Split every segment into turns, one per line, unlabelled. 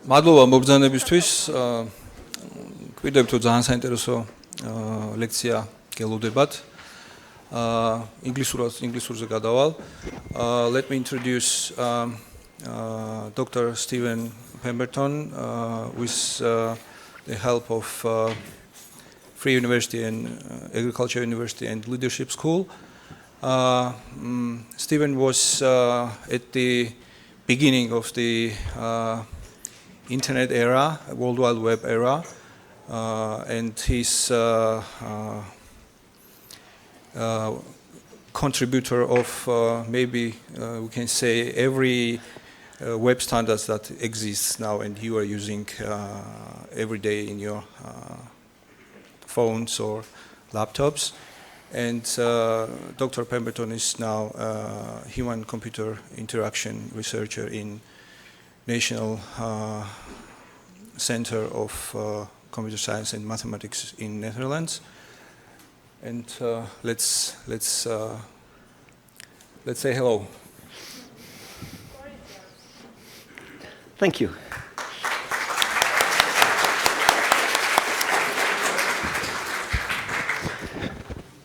მადლობა მოგზაურობისთვის. Გვიდებ თუ ძალიან საინტერესო ლექცია გელოდებათ. ინგლისურზე გადავალ. Let me introduce Dr. Stephen Pemberton with the help of Free University and Agriculture University and Leadership School. Stephen was at the beginning of the internet era, World Wide Web era, and his contributor of maybe we can say every web standards that exists now and you are using every day in your phones or laptops. And Dr. Pemberton is now a human-computer interaction researcher in National Center of Computer Science and Mathematics in Netherlands. And let's say hello.
Thank you.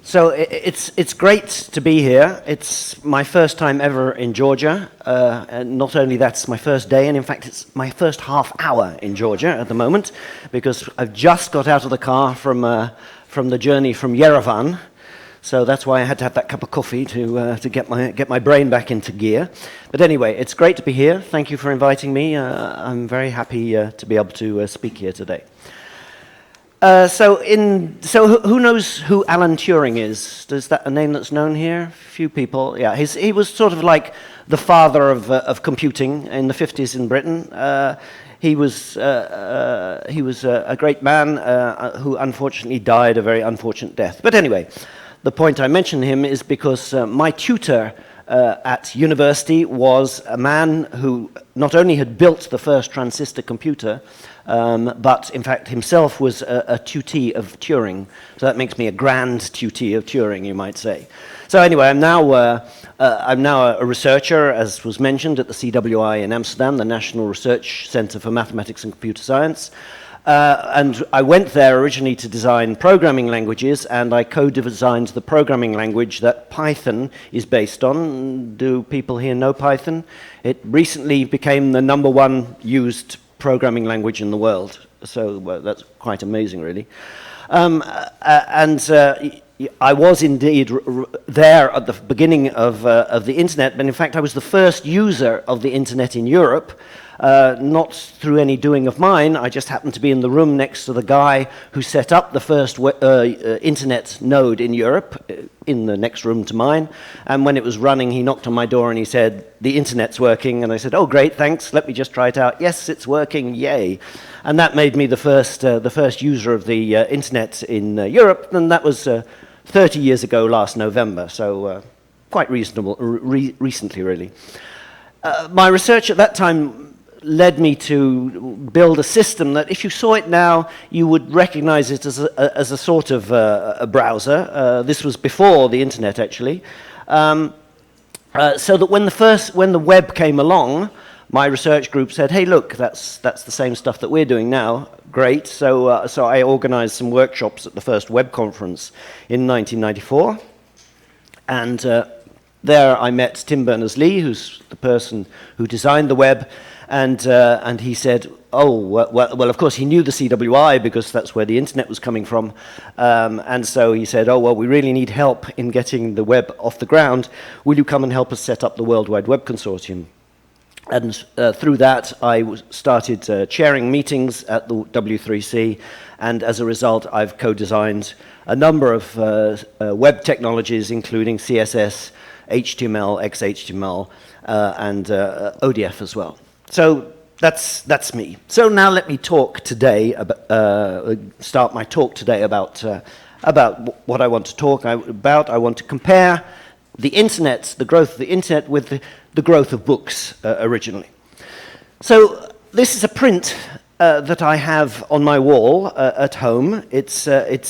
So it's great to be here. It's my first time ever in Georgia. And not only that's my first day, and in fact it's my first half hour in Georgia at the moment, because I've just got out of the car from the journey from Yerevan. So that's why I had to have that cup of coffee to get my brain back into gear. But anyway, it's great to be here. Thank you for inviting me. I'm very happy to be able to speak here today. So who knows who Alan Turing is? Is that a name that's known here? A few people. Yeah, he was sort of like the father of computing in the 50s in Britain. He was a great man who unfortunately died a very unfortunate death. But anyway, the point I mention him is because my tutor at university was a man who not only had built the first transistor computer, but in fact himself was a tutee of Turing. So that makes me a grand tutee of Turing, you might say. So anyway, I'm now a researcher, as was mentioned, at the CWI in Amsterdam, the National Research Center for Mathematics and Computer Science. And I went there originally to design programming languages, and I co-designed the programming language that Python is based on. Do people here know Python? It recently became the #1 used programming language in the world, so that's quite amazing, really. I was indeed there at the beginning of the internet, but in fact I was the first user of the internet in Europe. Not through any doing of mine. I just happened to be in the room next to the guy who set up the first internet node in Europe, in the next room to mine. And when it was running, he knocked on my door and he said, "The internet's working." And I said, "Oh, great, thanks. Let me just try it out." "Yes, it's working. Yay." And that made me the first user of the internet in Europe. And that was 30 years ago last November. So quite recently, really. My research at that time led me to build a system that, if you saw it now, you would recognize it as a sort of a browser. This was before the internet, actually. So that when the web came along, my research group said, "Hey, look, that's the same stuff that we're doing now. Great." So I organized some workshops at the first web conference in 1994. And there I met Tim Berners-Lee, who's the person who designed the web. And he said, "Oh, well, of course, he knew the CWI because that's where the internet was coming from. And so he said, 'Oh, well, we really need help in getting the web off the ground. Will you come and help us set up the World Wide Web Consortium?' And through that, I started chairing meetings at the W3C. And as a result, I've co-designed a number of web technologies, including CSS, HTML, XHTML, and ODF as well. So that's me. So now let me talk today start my talk today about what I want to talk about. I want to compare the internet, the growth of the internet, with the growth of books originally. So this is a print that I have on my wall at home. It's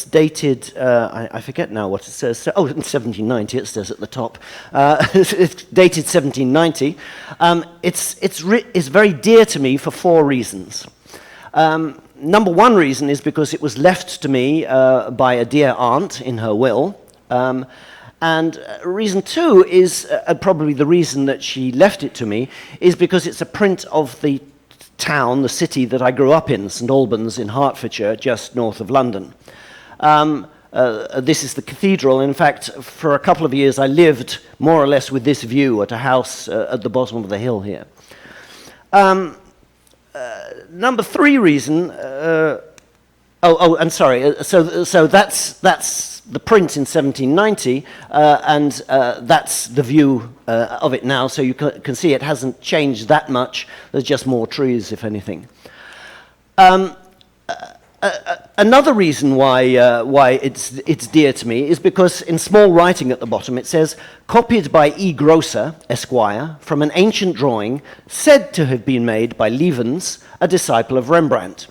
dated, I forget now what it says. Oh, in 1790, it says at the top. It's dated 1790. It's very dear to me for 4 reasons. Number 1 reason is because it was left to me by a dear aunt in her will. And reason 2 is, probably the reason that she left it to me, is because it's a print of the town, the city that I grew up in, St Albans in Hertfordshire, just north of London. This is the cathedral. In fact, for a couple of years I lived more or less with this view at a house at the bottom of the hill here. Number 3 reason, and sorry, so that's the print in 1790, and that's the view of it now, so you can see it hasn't changed that much. There's just more trees, if anything. Another reason why it's dear to me is because in small writing at the bottom it says, copied by E. Grosser, Esquire, from an ancient drawing said to have been made by Levens, a disciple of Rembrandt.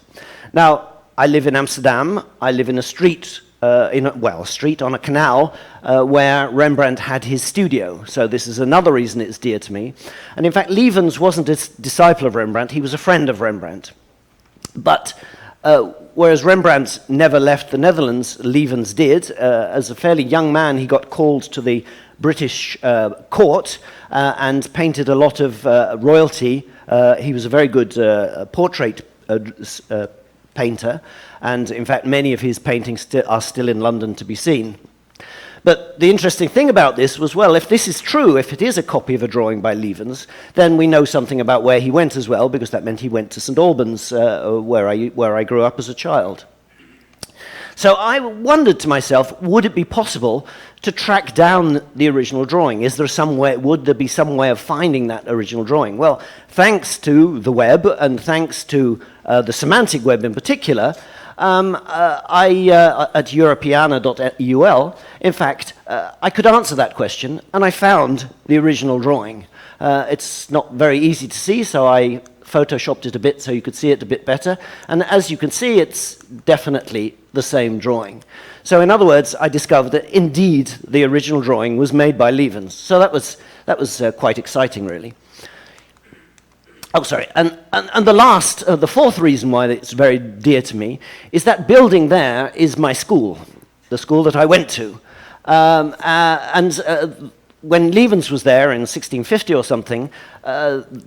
Now, I live in Amsterdam. I live in a street, a street on a canal where Rembrandt had his studio. So this is another reason it's dear to me. And in fact, Levens wasn't a disciple of Rembrandt. He was a friend of Rembrandt. But whereas Rembrandt never left the Netherlands, Levens did. As a fairly young man, he got called to the British court and painted a lot of royalty. He was a very good portrait painter, and in fact many of his paintings are still in London to be seen. But the interesting thing about this was, well, if this is true, if it is a copy of a drawing by Levens, then we know something about where he went as well, because that meant he went to St Albans, where I grew up as a child. So I wondered to myself, would it be possible to track down the original drawing? Would there be some way of finding that original drawing? Well, thanks to the web, and thanks to the semantic web in particular, at europeana.ul, in fact, I could answer that question, and I found the original drawing. It's not very easy to see, so I photoshopped it a bit so you could see it a bit better. And as you can see, it's definitely the same drawing. So in other words, I discovered that indeed the original drawing was made by Levens. So that was quite exciting, really. Oh, sorry. And the 4th reason why it's very dear to me is that building there is my school, the school that I went to. When Levens was there in 1650 or something,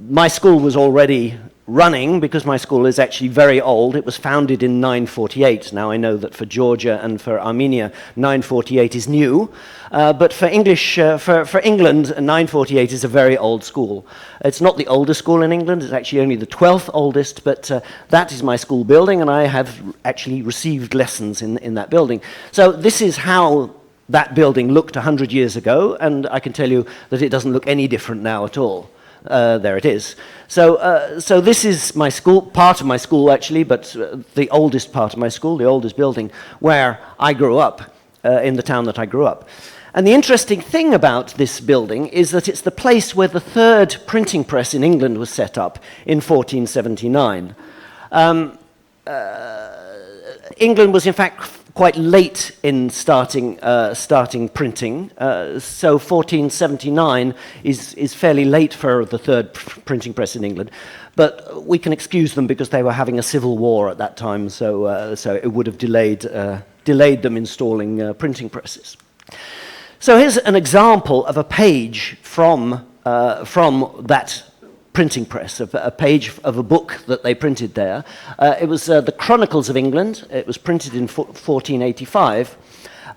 my school was already running, because my school is actually very old. It was founded in 948. Now, I know that for Georgia and for Armenia, 948 is new, but for England, 948 is a very old school. It's not the oldest school in England. It's actually only the 12th oldest, but that is my school building, and I have actually received lessons in that building. So this is how that building looked 100 years ago, and I can tell you that it doesn't look any different now at all. There it is. So this is my school, part of my school actually, but the oldest part of my school, the oldest building, where I grew up, in the town that I grew up. And the interesting thing about this building is that it's the place where the 3rd printing press in England was set up in 1479. England was in fact quite late in starting printing, so 1479 is fairly late for the 3rd printing press in England, but we can excuse them because they were having a civil war at that time, so it would have delayed them installing printing presses. So here's an example of a page from that printing press, a page of a book that they printed there. It was the Chronicles of England. It was printed in 1485.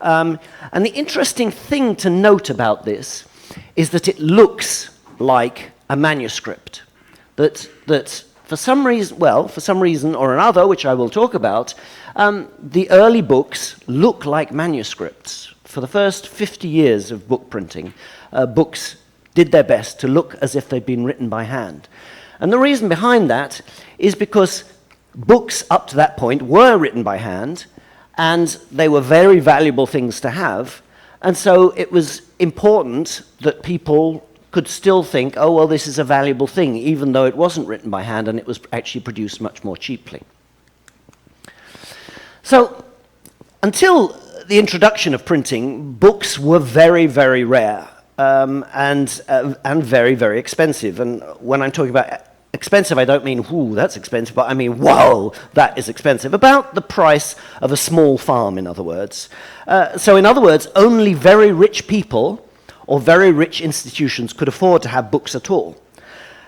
And the interesting thing to note about this is that it looks like a manuscript. That for some reason or another, which I will talk about, the early books look like manuscripts. For the first 50 years of book printing, books did their best to look as if they'd been written by hand. And the reason behind that is because books up to that point were written by hand, and they were very valuable things to have, and so it was important that people could still think, oh, well, this is a valuable thing, even though it wasn't written by hand and it was actually produced much more cheaply. So, until the introduction of printing, books were very, very rare and very, very expensive. And when I'm talking about expensive, I don't mean, ooh, that's expensive, but I mean, whoa, that is expensive. About the price of a small farm, in other words. So in other words, only very rich people or very rich institutions could afford to have books at all.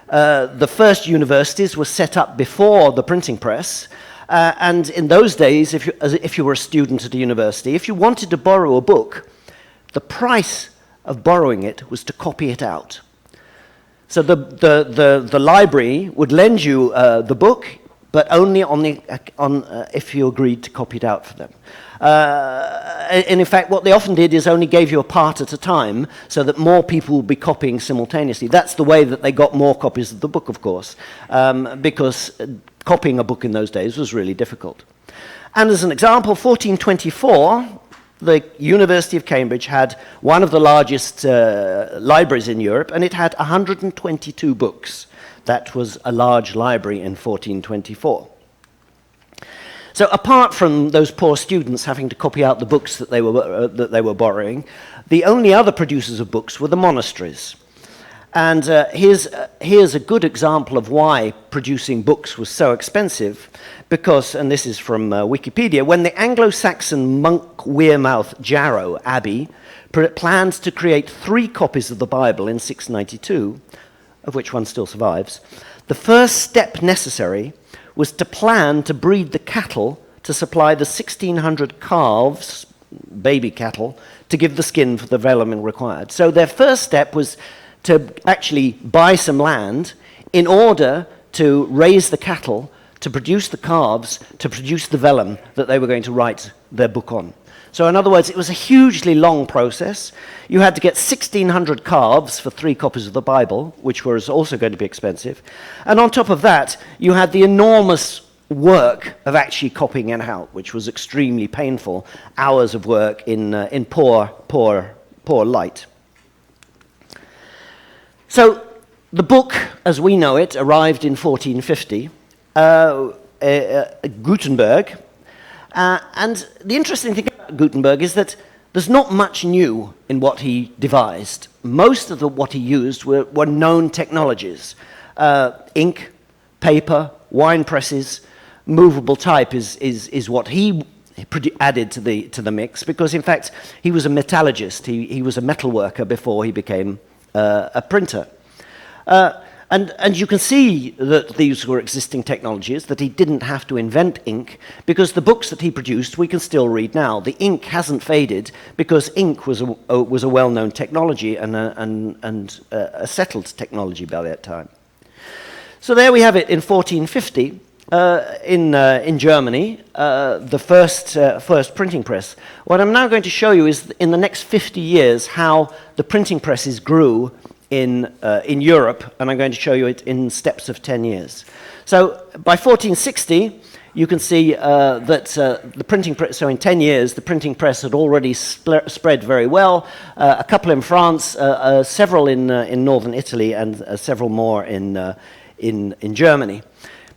The first universities were set up before the printing press, and in those days, if you were a student at a university, if you wanted to borrow a book, the price of borrowing it was to copy it out. So the library would lend you the book, but only if you agreed to copy it out for them. And in fact, what they often did is only gave you a part at a time, so that more people would be copying simultaneously. That's the way that they got more copies of the book, of course, because copying a book in those days was really difficult. And as an example, 1424, the University of Cambridge had one of the largest libraries in Europe, and it had 122 books. That was a large library in 1424. So apart from those poor students having to copy out the books that they were borrowing, the only other producers of books were the monasteries. And here's a good example of why producing books was so expensive, because, and this is from Wikipedia, when the Anglo-Saxon monk Wearmouth Jarrow Abbey planned to create 3 copies of the Bible in 692, of which one still survives, the first step necessary was to plan to breed the cattle to supply the 1,600 calves, baby cattle, to give the skin for the vellum required. So their first step was to actually buy some land in order to raise the cattle, to produce the calves, to produce the vellum that they were going to write their book on. So in other words, it was a hugely long process. You had to get 1,600 calves for 3 copies of the Bible, which was also going to be expensive. And on top of that, you had the enormous work of actually copying it out, which was extremely painful, hours of work in poor light. So the book, as we know it, arrived in 1450, Gutenberg. And the interesting thing about Gutenberg is that there's not much new in what he devised. Most of what he used were known technologies. Ink, paper, wine presses, movable type is what he added to the mix, because in fact he was a metallurgist. He was a metal worker before he became a printer. And you can see that these were existing technologies, that he didn't have to invent ink, because the books that he produced we can still read now. The ink hasn't faded because ink was a well-known technology and a settled technology by that time. So there we have it in 1450 in Germany, the first printing press. What I'm now going to show you is in the next 50 years how the printing presses grew in Europe, and I'm going to show you it in steps of 10 years. So by 1460, you can see that the printing press, so in 10 years, the printing press had already spread very well. A couple in France, several in northern Italy, and several more in Germany.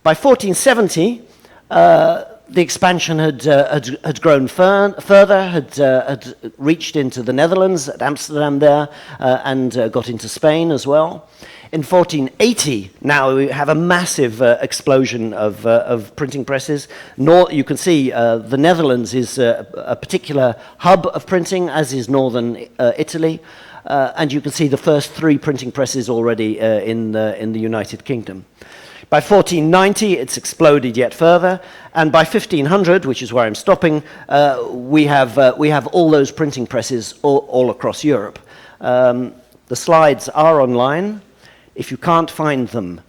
By 1470, the expansion had grown further, had reached into the Netherlands, at Amsterdam there, and got into Spain as well. In 1480, now we have a massive explosion of printing presses. You can see the Netherlands is a particular hub of printing, as is northern Italy. And you can see the first 3 printing presses already in the United Kingdom. By 1490, it's exploded yet further, and by 1500, which is where I'm stopping, we have all those printing presses all across Europe. The slides are online. If you can't find them,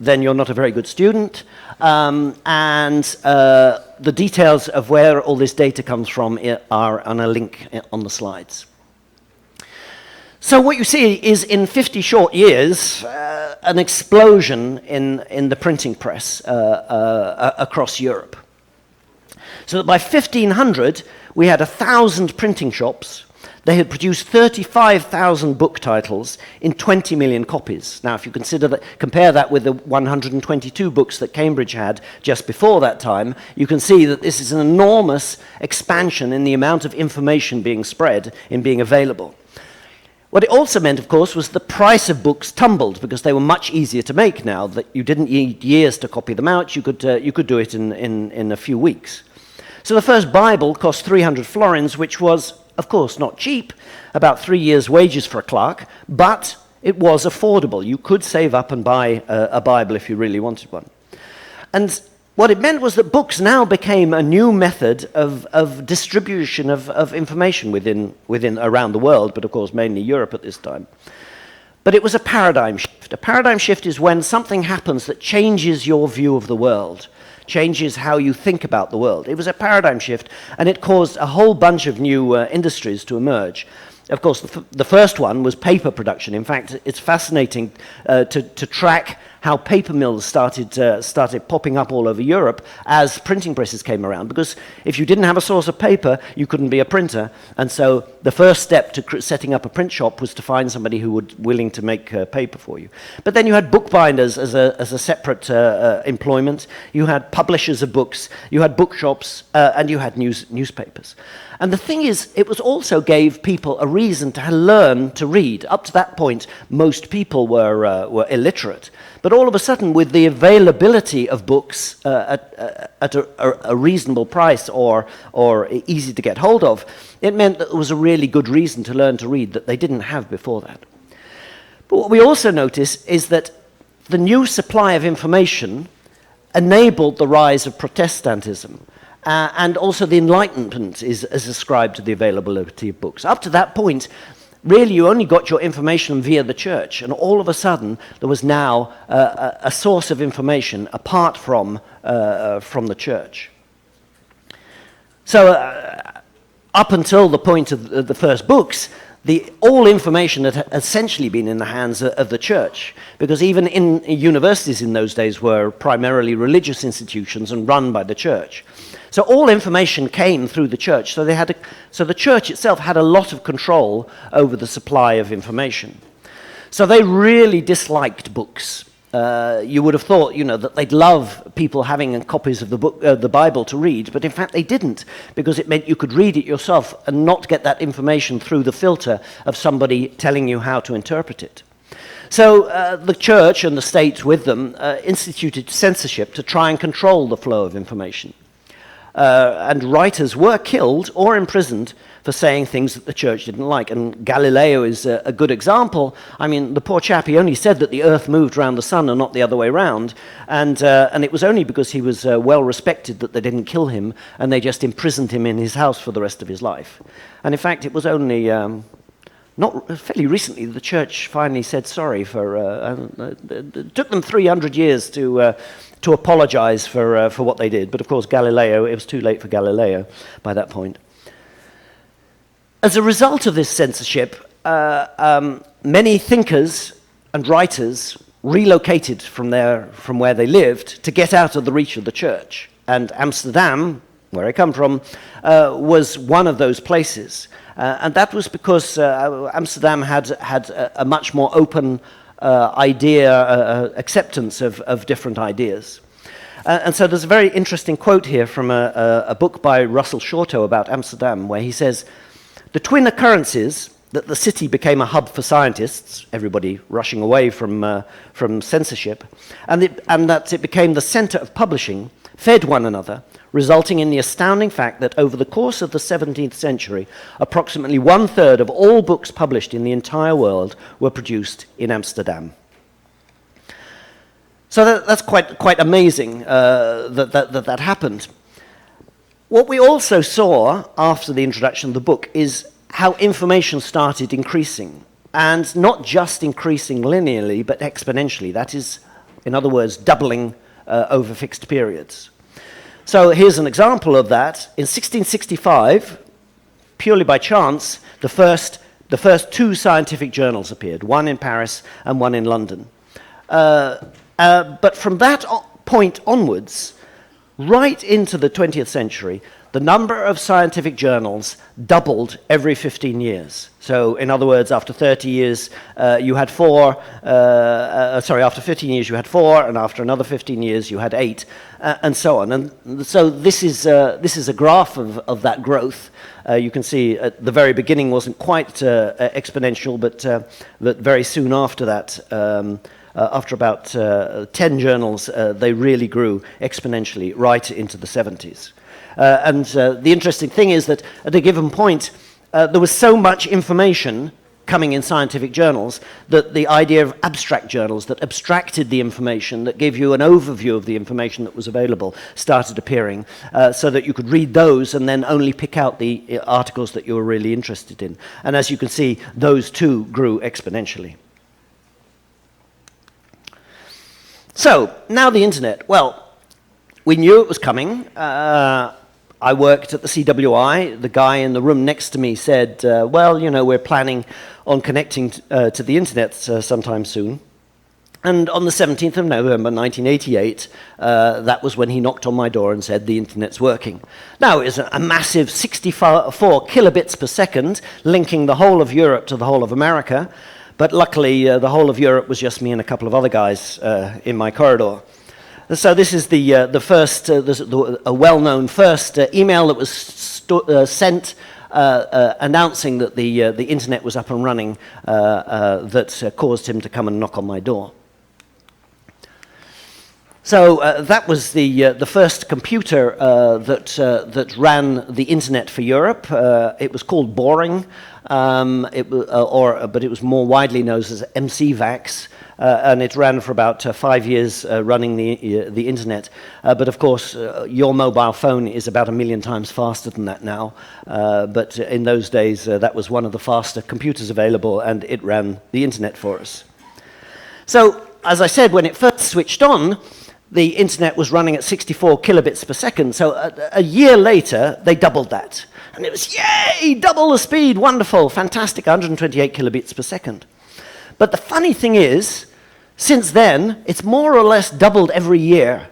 then you're not a very good student, and the details of where all this data comes from are on a link on the slides. So what you see is, in 50 short years, an explosion in the printing press across Europe. So that by 1500, we had 1,000 printing shops. they had produced 35,000 book titles in 20 million copies. Now, if you compare that with the 122 books that Cambridge had just before that time, you can see that this is an enormous expansion in the amount of information being spread and being available. What it also meant, of course, was the price of books tumbled because they were much easier to make now, that you didn't need years to copy them out. You could do it in a few weeks. So the first Bible cost 300 florins, which was, of course, not cheap, about 3 years' wages for a clerk, but it was affordable. You could save up and buy a Bible if you really wanted one. And what it meant was that books now became a new method of distribution of information within around the world, but of course mainly Europe at this time. But it was a paradigm shift. A paradigm shift is when something happens that changes your view of the world, changes how you think about the world. It was a paradigm shift, and it caused a whole bunch of new industries to emerge. Of course, the first one was paper production. In fact, it's fascinating to track how paper mills started popping up all over Europe as printing presses came around. Because if you didn't have a source of paper, you couldn't be a printer. And so the first step to setting up a print shop was to find somebody who was willing to make paper for you. But then you had bookbinders as a separate employment. You had publishers of books. You had bookshops, and you had newspapers. And the thing is, it was also gave people a reason to learn to read. Up to that point, most people were illiterate. But all of a sudden, with the availability of books at a reasonable price or easy to get hold of, it meant that there was a really good reason to learn to read that they didn't have before that. But what we also notice is that the new supply of information enabled the rise of Protestantism. And also the Enlightenment is ascribed to the availability of books. Up to that point, really you only got your information via the church, and all of a sudden there was now a source of information apart from the church. So up until the point of the first books, all information had essentially been in the hands of the church, because even in universities in those days were primarily religious institutions and run by the church. So all information came through the church. So the church itself had a lot of control over the supply of information. So they really disliked books. You would have thought, that they'd love people having copies of the Bible to read, but in fact they didn't, because it meant you could read it yourself and not get that information through the filter of somebody telling you how to interpret it. So the church and the state with them instituted censorship to try and control the flow of information. And writers were killed or imprisoned for saying things that the church didn't like. And Galileo is a good example. I mean, the poor chap, he only said that the earth moved around the sun and not the other way around. And it was only because he was well respected that they didn't kill him, and they just imprisoned him in his house for the rest of his life. And in fact, it was only not fairly recently the church finally said sorry for. It took them 300 years to apologize for what they did. But of course, Galileo, it was too late for Galileo by that point. As a result of this censorship, many thinkers and writers relocated from where they lived to get out of the reach of the church. And Amsterdam, where I come from, was one of those places. And that was because Amsterdam had a much more open acceptance of different ideas. And so there's a very interesting quote here from a book by Russell Shorto about Amsterdam, where he says, "The twin occurrences, that the city became a hub for scientists, everybody rushing away from censorship, and that it became the center of publishing, fed one another, resulting in the astounding fact that over the course of the 17th century, approximately 1/3 of all books published in the entire world were produced in Amsterdam." So that's quite amazing that happened. What we also saw after the introduction of the book is how information started increasing, and not just increasing linearly, but exponentially. That is, in other words, doubling over fixed periods. So here's an example of that. In 1665, purely by chance, the first two scientific journals appeared, one in Paris and one in London. But from that point onwards, right into the 20th century, the number of scientific journals doubled every 15 years. So, in other words, after 30 years, you had after 15 years you had 4, and after another 15 years you had 8, and so on. And so this is a graph of that growth. You can see at the very beginning wasn't quite exponential, but very soon after that, after about 10 journals, they really grew exponentially right into the 70s. And the interesting thing is that at a given point, there was so much information coming in scientific journals that the idea of abstract journals that abstracted the information, that gave you an overview of the information that was available, started appearing, so that you could read those and then only pick out the articles that you were really interested in. And as you can see, those too grew exponentially. So, now the internet. Well, we knew it was coming. I worked at the CWI. The guy in the room next to me said, well, you know, we're planning on connecting to the internet sometime soon. And on the 17th of November 1988, that was when he knocked on my door and said, the internet's working. Now, it was a massive 64 kilobits per second, linking the whole of Europe to the whole of America. But luckily, the whole of Europe was just me and a couple of other guys in my corridor. So this is the first, a well-known first email that was sent announcing that the internet was up and running, that caused him to come and knock on my door. So that was the first computer that ran the internet for Europe. It was called Boring, but it was more widely known as MCVAX. And it ran for about 5 years running the internet. But of course, your mobile phone is about 1 million times faster than that now. But in those days, that was one of the faster computers available, and it ran the internet for us. So, as I said, when it first switched on, the internet was running at 64 kilobits per second. So a year later, they doubled that. And it was, yay, double the speed, wonderful, fantastic, 128 kilobits per second. But the funny thing is, since then, it's more or less doubled every year.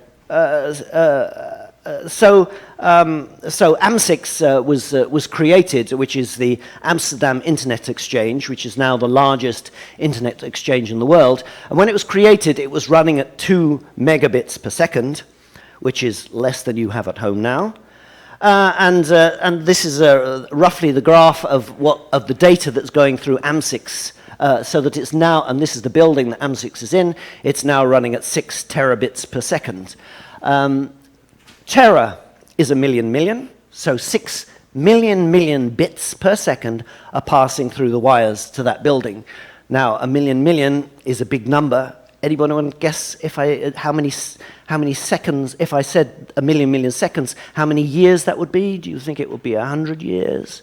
So AMSIX was created, which is the Amsterdam Internet Exchange, which is now the largest internet exchange in the world. And when it was created, it was running at 2 megabits per second, which is less than you have at home now. And this is roughly the graph of the data that's going through AMSIX. So that it's now, and this is the building that AMSIX is in, it's now running at 6 terabits per second. Tera is 1 million, so 6 million bits per second are passing through the wires to that building. Now, 1 million is a big number. Anybody want to guess how many seconds, if I said 1 million seconds, how many years that would be? Do you think it would be 100 years,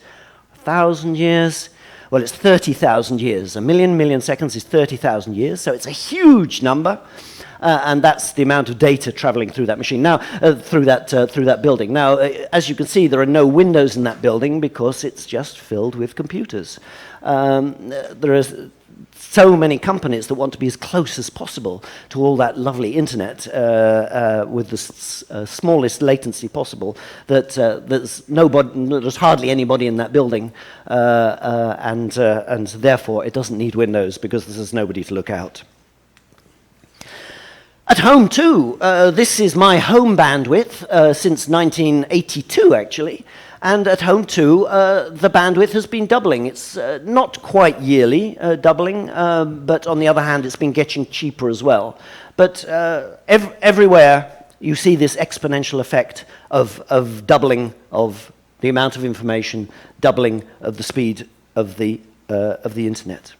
1,000 years? Well, it's 30,000 years. 1 million seconds is 30,000 years, so it's a huge number, and that's the amount of data traveling through that machine. Now, through that building. Now, as you can see, there are no windows in that building because it's just filled with computers. There are so many companies that want to be as close as possible to all that lovely internet with the smallest latency possible, that there's hardly anybody in that building, and therefore it doesn't need windows because there's nobody to look out. At home too, this is my home bandwidth since 1982 actually. And at home too, the bandwidth has been doubling. It's not quite yearly doubling, but on the other hand, it's been getting cheaper as well. But everywhere you see this exponential effect of doubling of the amount of information, doubling of the speed of the internet.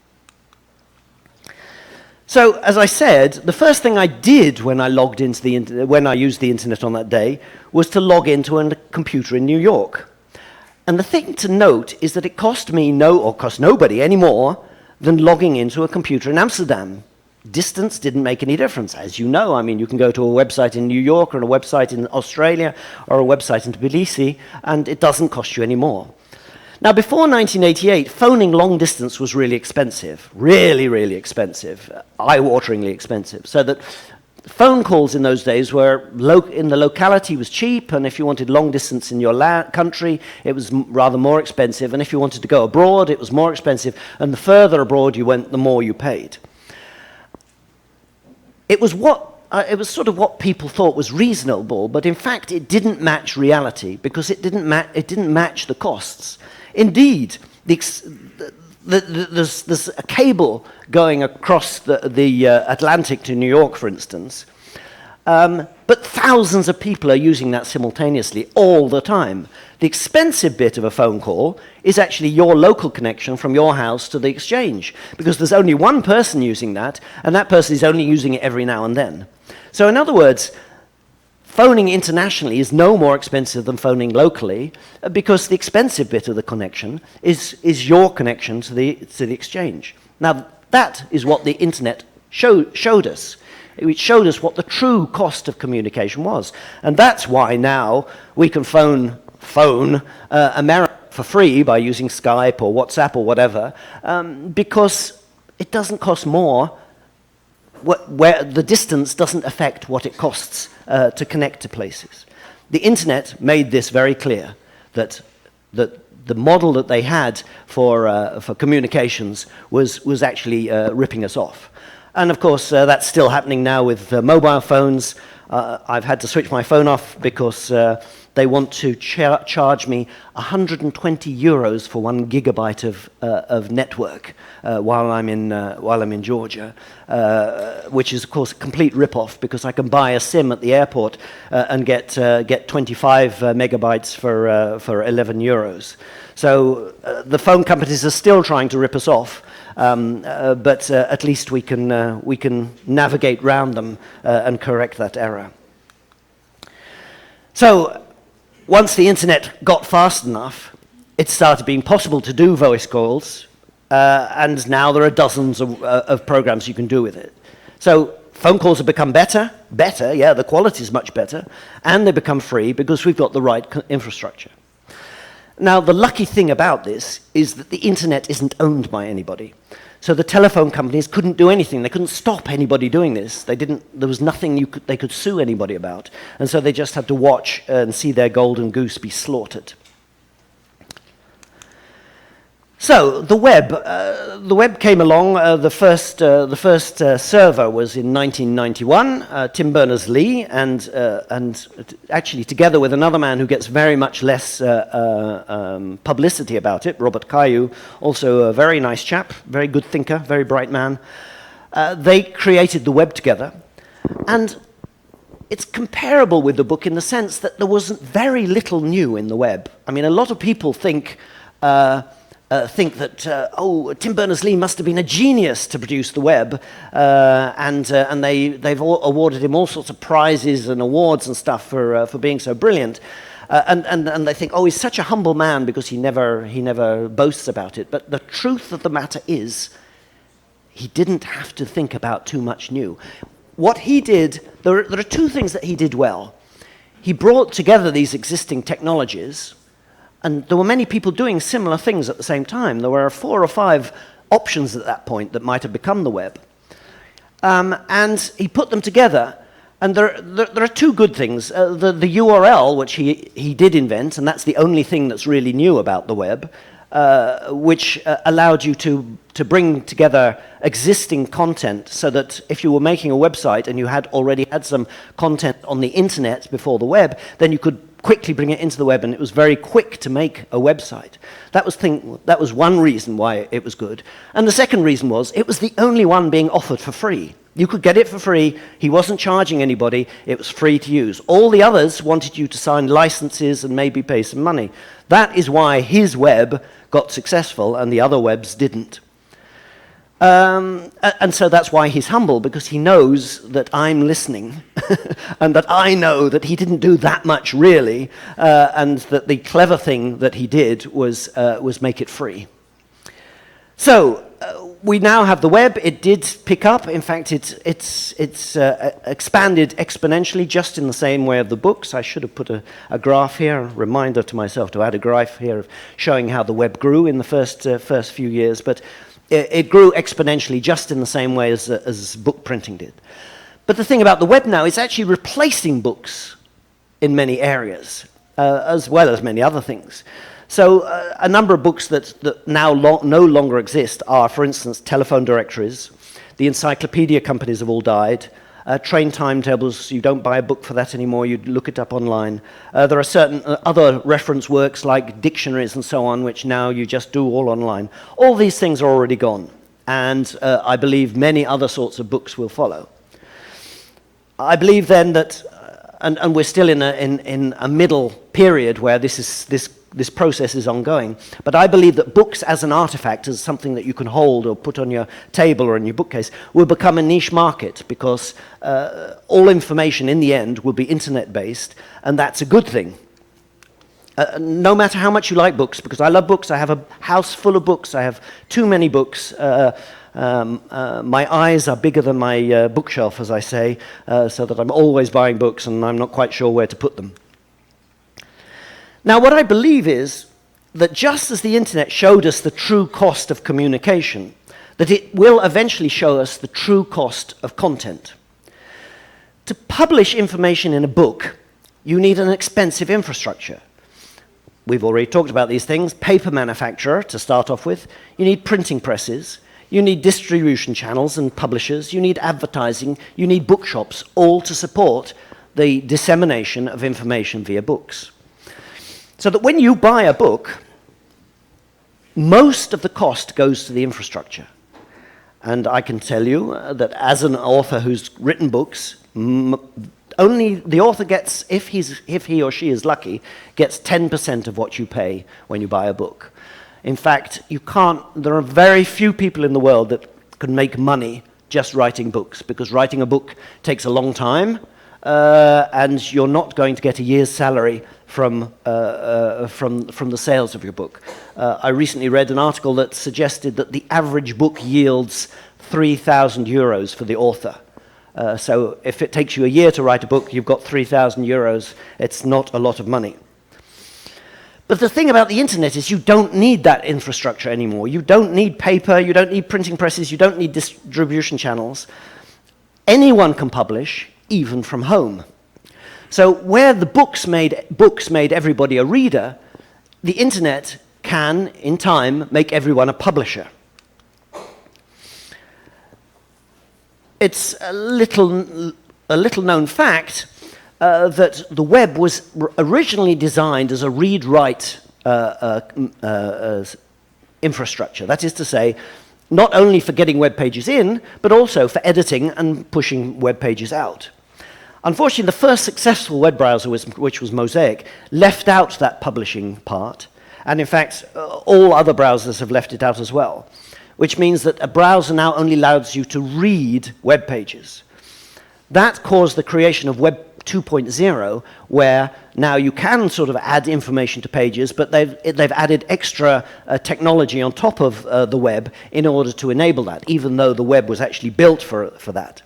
So, as I said, the first thing I did when I logged into when I used the internet on that day was to log into a computer in New York. And the thing to note is that it cost me cost nobody any more than logging into a computer in Amsterdam. Distance didn't make any difference, as you know. I mean, you can go to a website in New York or a website in Australia or a website in Tbilisi, and it doesn't cost you any more. Now, before 1988, phoning long distance was really expensive, really, really expensive, eye-wateringly expensive, so that phone calls in those days were in the locality was cheap, and if you wanted long distance in your country, it was rather more expensive, and if you wanted to go abroad, it was more expensive, and the further abroad you went, the more you paid. It was sort of what people thought was reasonable, but in fact it didn't match reality because it didn't match the costs. Indeed, there's a cable going across the Atlantic to New York, for instance, but thousands of people are using that simultaneously all the time. The expensive bit of a phone call is actually your local connection from your house to the exchange, because there's only one person using that, and that person is only using it every now and then. So in other words, phoning internationally is no more expensive than phoning locally, because the expensive bit of the connection is your connection to the exchange. Now, that is what the internet showed us. It showed us what the true cost of communication was. And that's why now we can phone America for free by using Skype or WhatsApp or whatever, because it doesn't cost more, where the distance doesn't affect what it costs to connect to places. The internet made this very clear, that the model that they had for communications was actually ripping us off. And of course, that's still happening now with mobile phones. I've had to switch my phone off because they want to charge me 120 euros for 1 gigabyte of network while I'm in Georgia, which is of course a complete rip-off, because I can buy a SIM at the airport and get 25 megabytes for 11 euros. So the phone companies are still trying to rip us off, but at least we can navigate round them and correct that error. So once the internet got fast enough, it started being possible to do voice calls, and now there are dozens of programs you can do with it. So phone calls have become better, yeah, the quality is much better, and they become free because we've got the right infrastructure. Now, the lucky thing about this is that the internet isn't owned by anybody. So the telephone companies couldn't do anything. They couldn't stop anybody doing this. There was nothing they could sue anybody about. And so they just had to watch and see their golden goose be slaughtered. So the web came along. The first server was in 1991. Tim Berners-Lee, and actually together with another man who gets very much less publicity about it, Robert Caillou, also a very nice chap, very good thinker, very bright man. They created the web together, and it's comparable with the book in the sense that there was very little new in the web. I mean, a lot of people think that Tim Berners-Lee must have been a genius to produce the web, and they've awarded him all sorts of prizes and awards and stuff for being so brilliant, and they think, he's such a humble man because he never boasts about it. But the truth of the matter is, he didn't have to think about too much new. What he did, there are two things that he did well. He brought together these existing technologies. And there were many people doing similar things at the same time. There were 4 or 5 options at that point that might have become the web. And he put them together. And there are two good things. The URL, which he did invent, and that's the only thing that's really new about the web, which allowed you to bring together existing content, so that if you were making a website and you had already had some content on the internet before the web, then you could quickly bring it into the web, and it was very quick to make a website. That was one reason why it was good. And the second reason was, it was the only one being offered for free. You could get it for free. He wasn't charging anybody. It was free to use. All the others wanted you to sign licenses and maybe pay some money. That is why his web got successful and the other webs didn't. And so that's why he's humble, because he knows that I'm listening and that I know that he didn't do that much really, and that the clever thing that he did was make it free. So we now have the web. It did pick up. In fact, it's expanded exponentially, just in the same way of the books. I should have put a graph here, a reminder to myself to add a graph here showing how the web grew in the first few years. But it grew exponentially just in the same way as book printing did. But the thing about the web now is actually replacing books in many areas, as well as many other things. So a number of books that now no longer exist are, for instance, telephone directories. The encyclopedia companies have all died. Train timetables, you don't buy a book for that anymore, you look it up online. There are certain other reference works like dictionaries and so on, which now you just do all online. All these things are already gone, and I believe many other sorts of books will follow. I believe then that, and we're still in a middle period where this process is ongoing, but I believe that books as an artifact, as something that you can hold or put on your table or in your bookcase, will become a niche market, because all information in the end will be internet-based, and that's a good thing. No matter how much you like books, because I love books, I have a house full of books, I have too many books. My eyes are bigger than my bookshelf, as I say, so that I'm always buying books and I'm not quite sure where to put them. Now, what I believe is that just as the internet showed us the true cost of communication, that it will eventually show us the true cost of content. To publish information in a book, you need an expensive infrastructure. We've already talked about these things. Paper manufacturer, to start off with. You need printing presses. You need distribution channels and publishers. You need advertising. You need bookshops, all to support the dissemination of information via books. So that when you buy a book, most of the cost goes to the infrastructure. And I can tell you that as an author who's written books, only the author gets, if he or she is lucky, gets 10% of what you pay when you buy a book. In fact, there are very few people in the world that can make money just writing books, because writing a book takes a long time, and you're not going to get a year's salary from the sales of your book. I recently read an article that suggested that the average book yields 3,000 euros for the author. So if it takes you a year to write a book, you've got 3,000 euros. It's not a lot of money. But the thing about the internet is you don't need that infrastructure anymore. You don't need paper, you don't need printing presses, you don't need distribution channels. Anyone can publish, even from home. So where the books made everybody a reader, the internet can, in time, make everyone a publisher. It's a little known fact that the web was originally designed as a read-write infrastructure. That is to say, not only for getting web pages in, but also for editing and pushing web pages out. Unfortunately, the first successful web browser, which was Mosaic, left out that publishing part. And in fact, all other browsers have left it out as well, which means that a browser now only allows you to read web pages. That caused the creation of Web 2.0, where now you can sort of add information to pages, but they've added extra technology on top of the web in order to enable that, even though the web was actually built for that.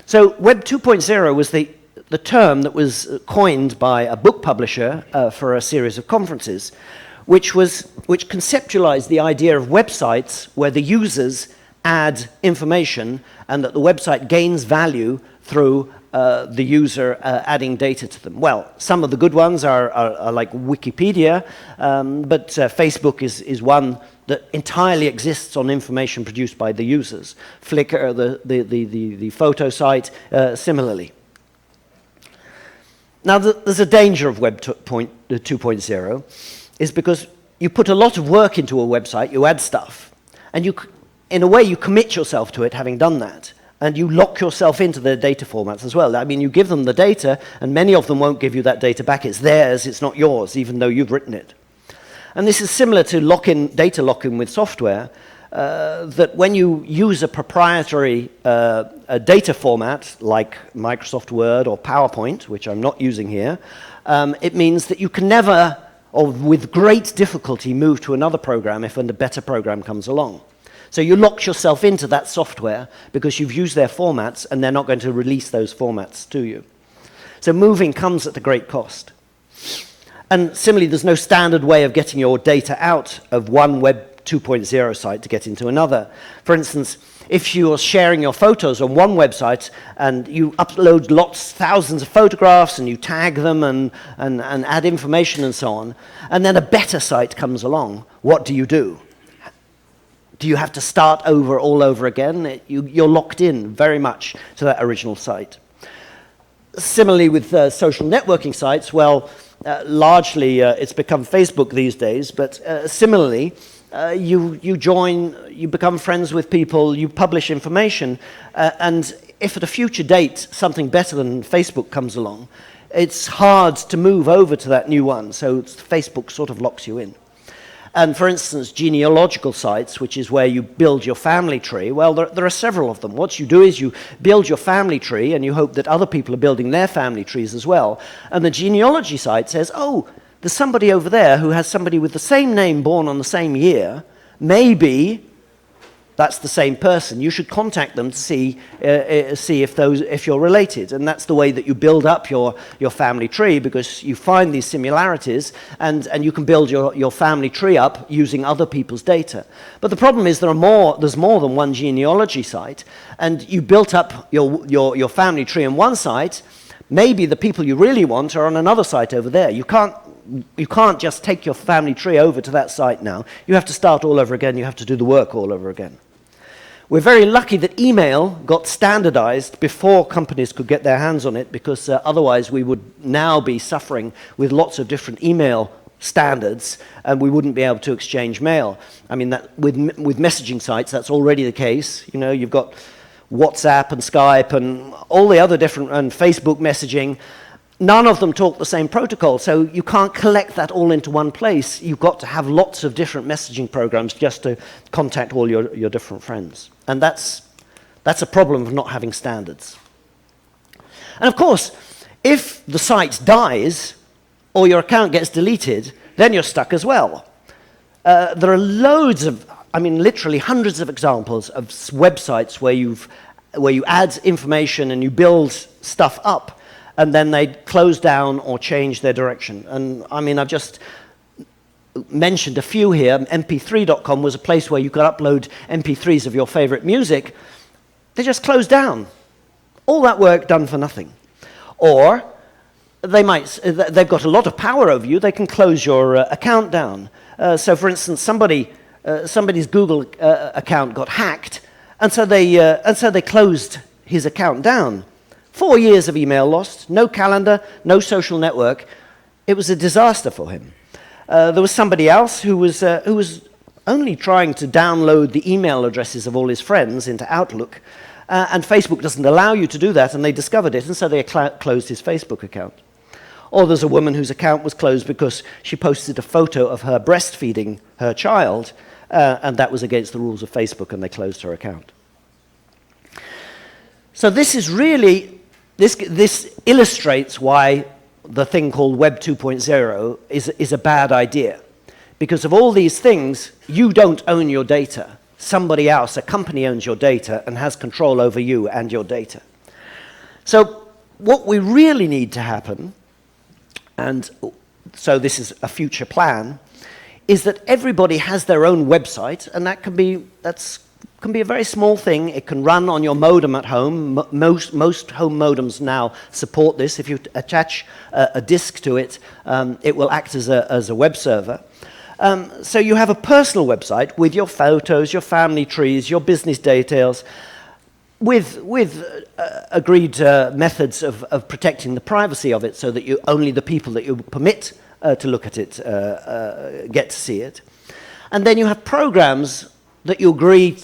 So Web 2.0 was the term that was coined by a book publisher for a series of conferences, which conceptualized the idea of websites where the users add information and that the website gains value through the user adding data to them. Well, some of the good ones are like Wikipedia, but Facebook is one that entirely exists on information produced by the users. Flickr, the photo site, similarly. Now, there's a danger of Web 2.0, is because you put a lot of work into a website, you add stuff, and in a way you commit yourself to it having done that, and you lock yourself into their data formats as well. I mean, you give them the data, and many of them won't give you that data back. It's theirs, it's not yours, even though you've written it. And this is similar to data lock-in with software, that when you use a proprietary data format like Microsoft Word or PowerPoint, which I'm not using here, it means that you can never, or with great difficulty, move to another program if a better program comes along. So you lock yourself into that software because you've used their formats and they're not going to release those formats to you. So moving comes at a great cost. And similarly, there's no standard way of getting your data out of one Web 2.0 site to get into another. For instance, if you're sharing your photos on one website and you upload thousands of photographs and you tag them and add information and so on, and then a better site comes along, what do? Do you have to start over all over again? You're locked in very much to that original site. Similarly with social networking sites, well, largely it's become Facebook these days, but similarly, you become friends with people, you publish information, and if at a future date something better than Facebook comes along, it's hard to move over to that new one, so Facebook sort of locks you in. And for instance, genealogical sites, which is where you build your family tree, well, there are several of them. What you do is you build your family tree and you hope that other people are building their family trees as well. And the genealogy site says, oh, there's somebody over there who has somebody with the same name born on the same year. Maybe that's the same person. You should contact them to see if you're related. And that's the way that you build up your family tree, because you find these similarities and you can build your family tree up using other people's data. But the problem is there's more than one genealogy site, and you built up your family tree on one site. Maybe the people you really want are on another site over there. You can't just take your family tree over to that site now. You have to start all over again. You have to do the work all over again. We're very lucky that email got standardized before companies could get their hands on it, because otherwise we would now be suffering with lots of different email standards and we wouldn't be able to exchange mail. I mean, that with messaging sites, that's already the case. You know, you've got WhatsApp and Skype and all the other different, and Facebook messaging. None of them talk the same protocol, so you can't collect that all into one place. You've got to have lots of different messaging programs just to contact all your different friends. And that's a problem of not having standards. And of course, if the site dies or your account gets deleted, then you're stuck as well. There are loads of, I mean, literally hundreds of examples of websites where you add information and you build stuff up, and then they close down or change their direction. And I mean, I've just mentioned a few here. mp3.com was a place where you could upload MP3s of your favorite music. They just closed down. All that work done for nothing. Or they've got a lot of power over you. They can close your account down. So for instance, somebody's Google account got hacked, and so they closed his account down. 4 years of email lost, no calendar, no social network. It was a disaster for him. There was somebody else who was only trying to download the email addresses of all his friends into Outlook, and Facebook doesn't allow you to do that, and they discovered it, and so they closed his Facebook account. Or there's a woman whose account was closed because she posted a photo of her breastfeeding her child, and that was against the rules of Facebook, and they closed her account. So this is really... This illustrates why the thing called Web 2.0 is a bad idea. Because of all these things, you don't own your data. Somebody else, a company, owns your data and has control over you and your data. So what we really need to happen, and so this is a future plan, is that everybody has their own website, and that can be a very small thing. It can run on your modem at home. Most home modems now support this. If you attach a disk to it, it will act as a web server. So you have a personal website with your photos, your family trees, your business details, with agreed methods of protecting the privacy of it, so that only the people that you permit to look at it get to see it. And then you have programs that you agree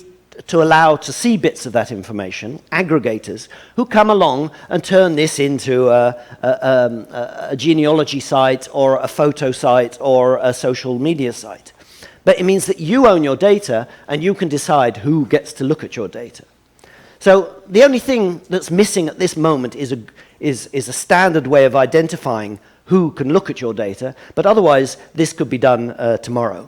to allow to see bits of that information, aggregators, who come along and turn this into a genealogy site or a photo site or a social media site. But it means that you own your data and you can decide who gets to look at your data. So the only thing that's missing at this moment is a standard way of identifying who can look at your data, but otherwise this could be done tomorrow.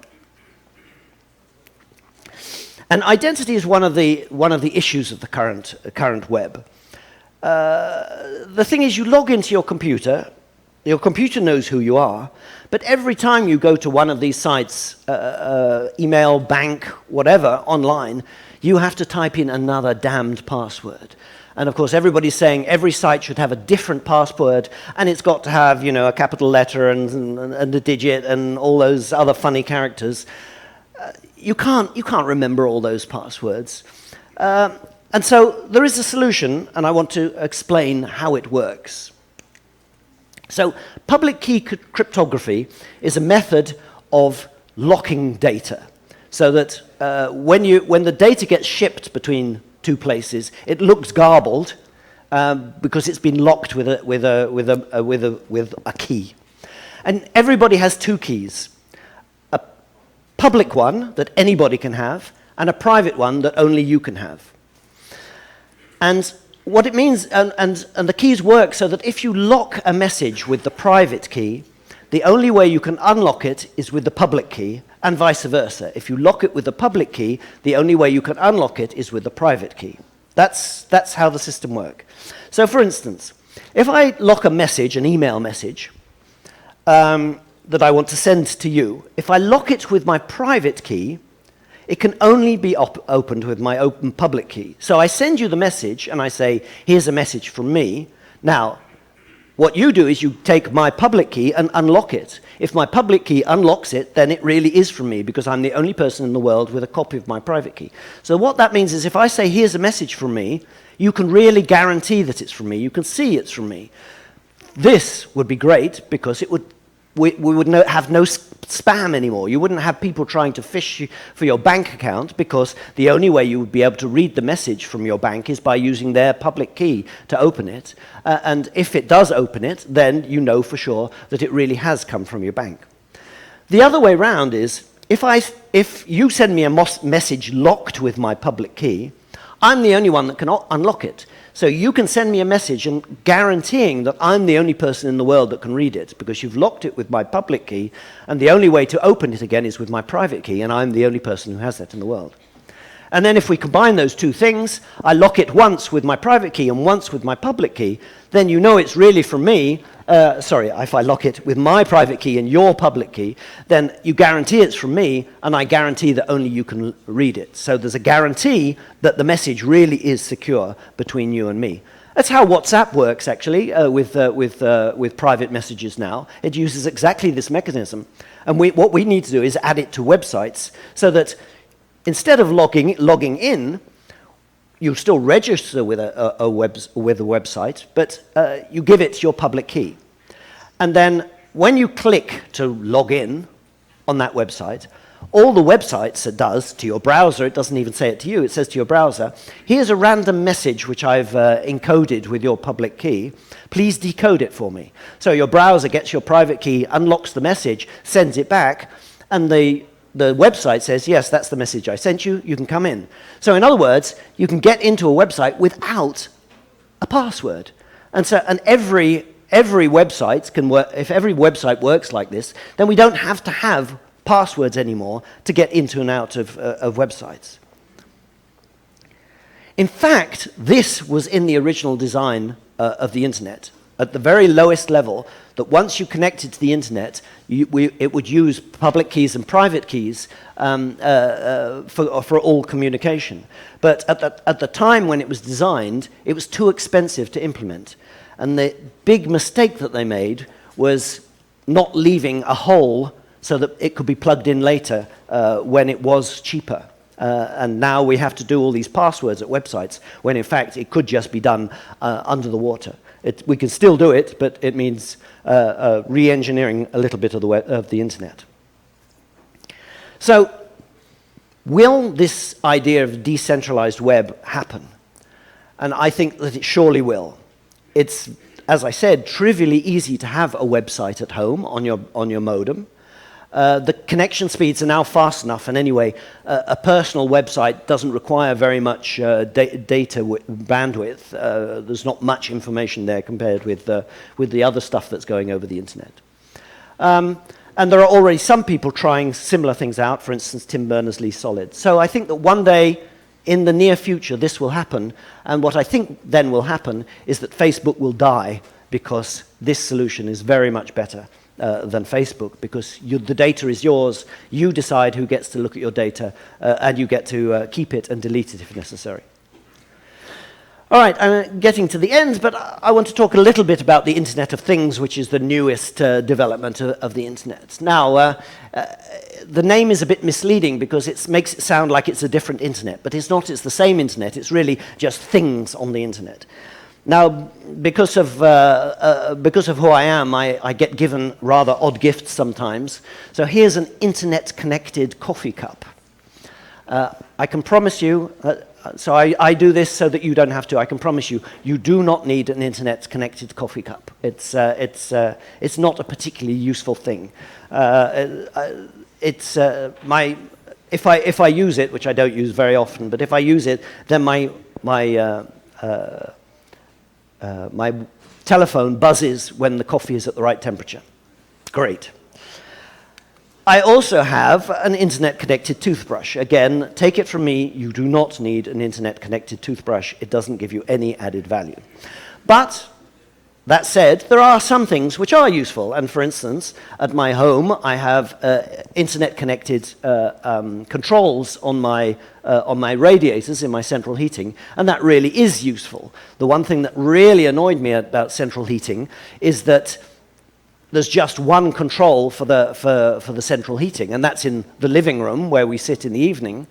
And identity is one of the issues of the current web. The thing is, you log into your computer knows who you are, but every time you go to one of these sites, email, bank, whatever, online, you have to type in another damned password. And of course, everybody's saying every site should have a different password, and it's got to have, you know, a capital letter and a digit and all those other funny characters. You can't remember all those passwords. And so there is a solution, and I want to explain how it works. So public key cryptography is a method of locking data, so that when the data gets shipped between two places, it looks garbled because it's been locked with a key. And everybody has two keys: a public one that anybody can have, and a private one that only you can have. And what it means, and the keys work so that if you lock a message with the private key, the only way you can unlock it is with the public key, and vice versa. If you lock it with the public key, the only way you can unlock it is with the private key. That's how the system works. So for instance, if I lock a message, an email message, that I want to send to you, if I lock it with my private key, it can only be opened with my open public key. So I send you the message and I say, here's a message from me. Now, what you do is you take my public key and unlock it. If my public key unlocks it, then it really is from me, because I'm the only person in the world with a copy of my private key. So what that means is if I say, here's a message from me, you can really guarantee that it's from me. You can see it's from me. This would be great because it would we would have no spam anymore. You wouldn't have people trying to fish you for your bank account, because the only way you would be able to read the message from your bank is by using their public key to open it. And if it does open it, then you know for sure that it really has come from your bank. The other way round is, if you send me a message locked with my public key, I'm the only one that can unlock it. So you can send me a message and guaranteeing that I'm the only person in the world that can read it, because you've locked it with my public key, and the only way to open it again is with my private key, and I'm the only person who has that in the world. And then if we combine those two things, I lock it once with my private key and once with my public key, then you know it's really from me. If I lock it with my private key and your public key, then you guarantee it's from me, and I guarantee that only you can read it. So there's a guarantee that the message really is secure between you and me. That's how WhatsApp works, actually, with private messages now. It uses exactly this mechanism. And what we need to do is add it to websites so that instead of logging in, you still register with a website, but you give it your public key. And then when you click to log in on that website, all the websites it does to your browser, it doesn't even say it to you, it says to your browser, here's a random message which I've encoded with your public key. Please decode it for me. So your browser gets your private key, unlocks the message, sends it back, and the website says, yes, that's the message I sent you, you can come in. So in other words, you can get into a website without a password. And every website can work. If every website works like this, then we don't have to have passwords anymore to get into and out of websites. In fact, this was in the original design of the internet. At the very lowest level, that once you connected to the internet, it would use public keys and private keys for all communication. But at the time when it was designed, it was too expensive to implement. And the big mistake that they made was not leaving a hole so that it could be plugged in later when it was cheaper. And now we have to do all these passwords at websites, when in fact it could just be done under the water. We can still do it, but it means re-engineering a little bit of the internet. So, will this idea of decentralized web happen? And I think that it surely will. It's, as I said, trivially easy to have a website at home on your modem. The connection speeds are now fast enough, and anyway, a personal website doesn't require very much data bandwidth. There's not much information there compared with the other stuff that's going over the internet. And there are already some people trying similar things out, for instance, Tim Berners-Lee Solid. So I think that one day, in the near future, this will happen, and what I think then will happen is that Facebook will die, because this solution is very much better than Facebook, because the data is yours. You decide who gets to look at your data, and you get to keep it and delete it if necessary. All right, I'm getting to the end, but I want to talk a little bit about the Internet of Things, which is the newest development of the Internet. Now, the name is a bit misleading because it makes it sound like it's a different Internet, but it's not. It's the same Internet. It's really just things on the Internet. Now, because of who I am, I get given rather odd gifts sometimes. So here's an Internet-connected coffee cup. I can promise you, so I do this so that you don't have to. I can promise you, you do not need an internet-connected coffee cup. It's not a particularly useful thing. If I use it, which I don't use very often, but if I use it, then my telephone buzzes when the coffee is at the right temperature. Great. I also have an internet-connected toothbrush. Again, take it from me, you do not need an internet-connected toothbrush. It doesn't give you any added value. But, that said, there are some things which are useful. And for instance, at my home, I have internet-connected controls on my radiators in my central heating, and that really is useful. The one thing that really annoyed me about central heating is that there's just one control for the central heating, and that's in the living room where we sit in the evening.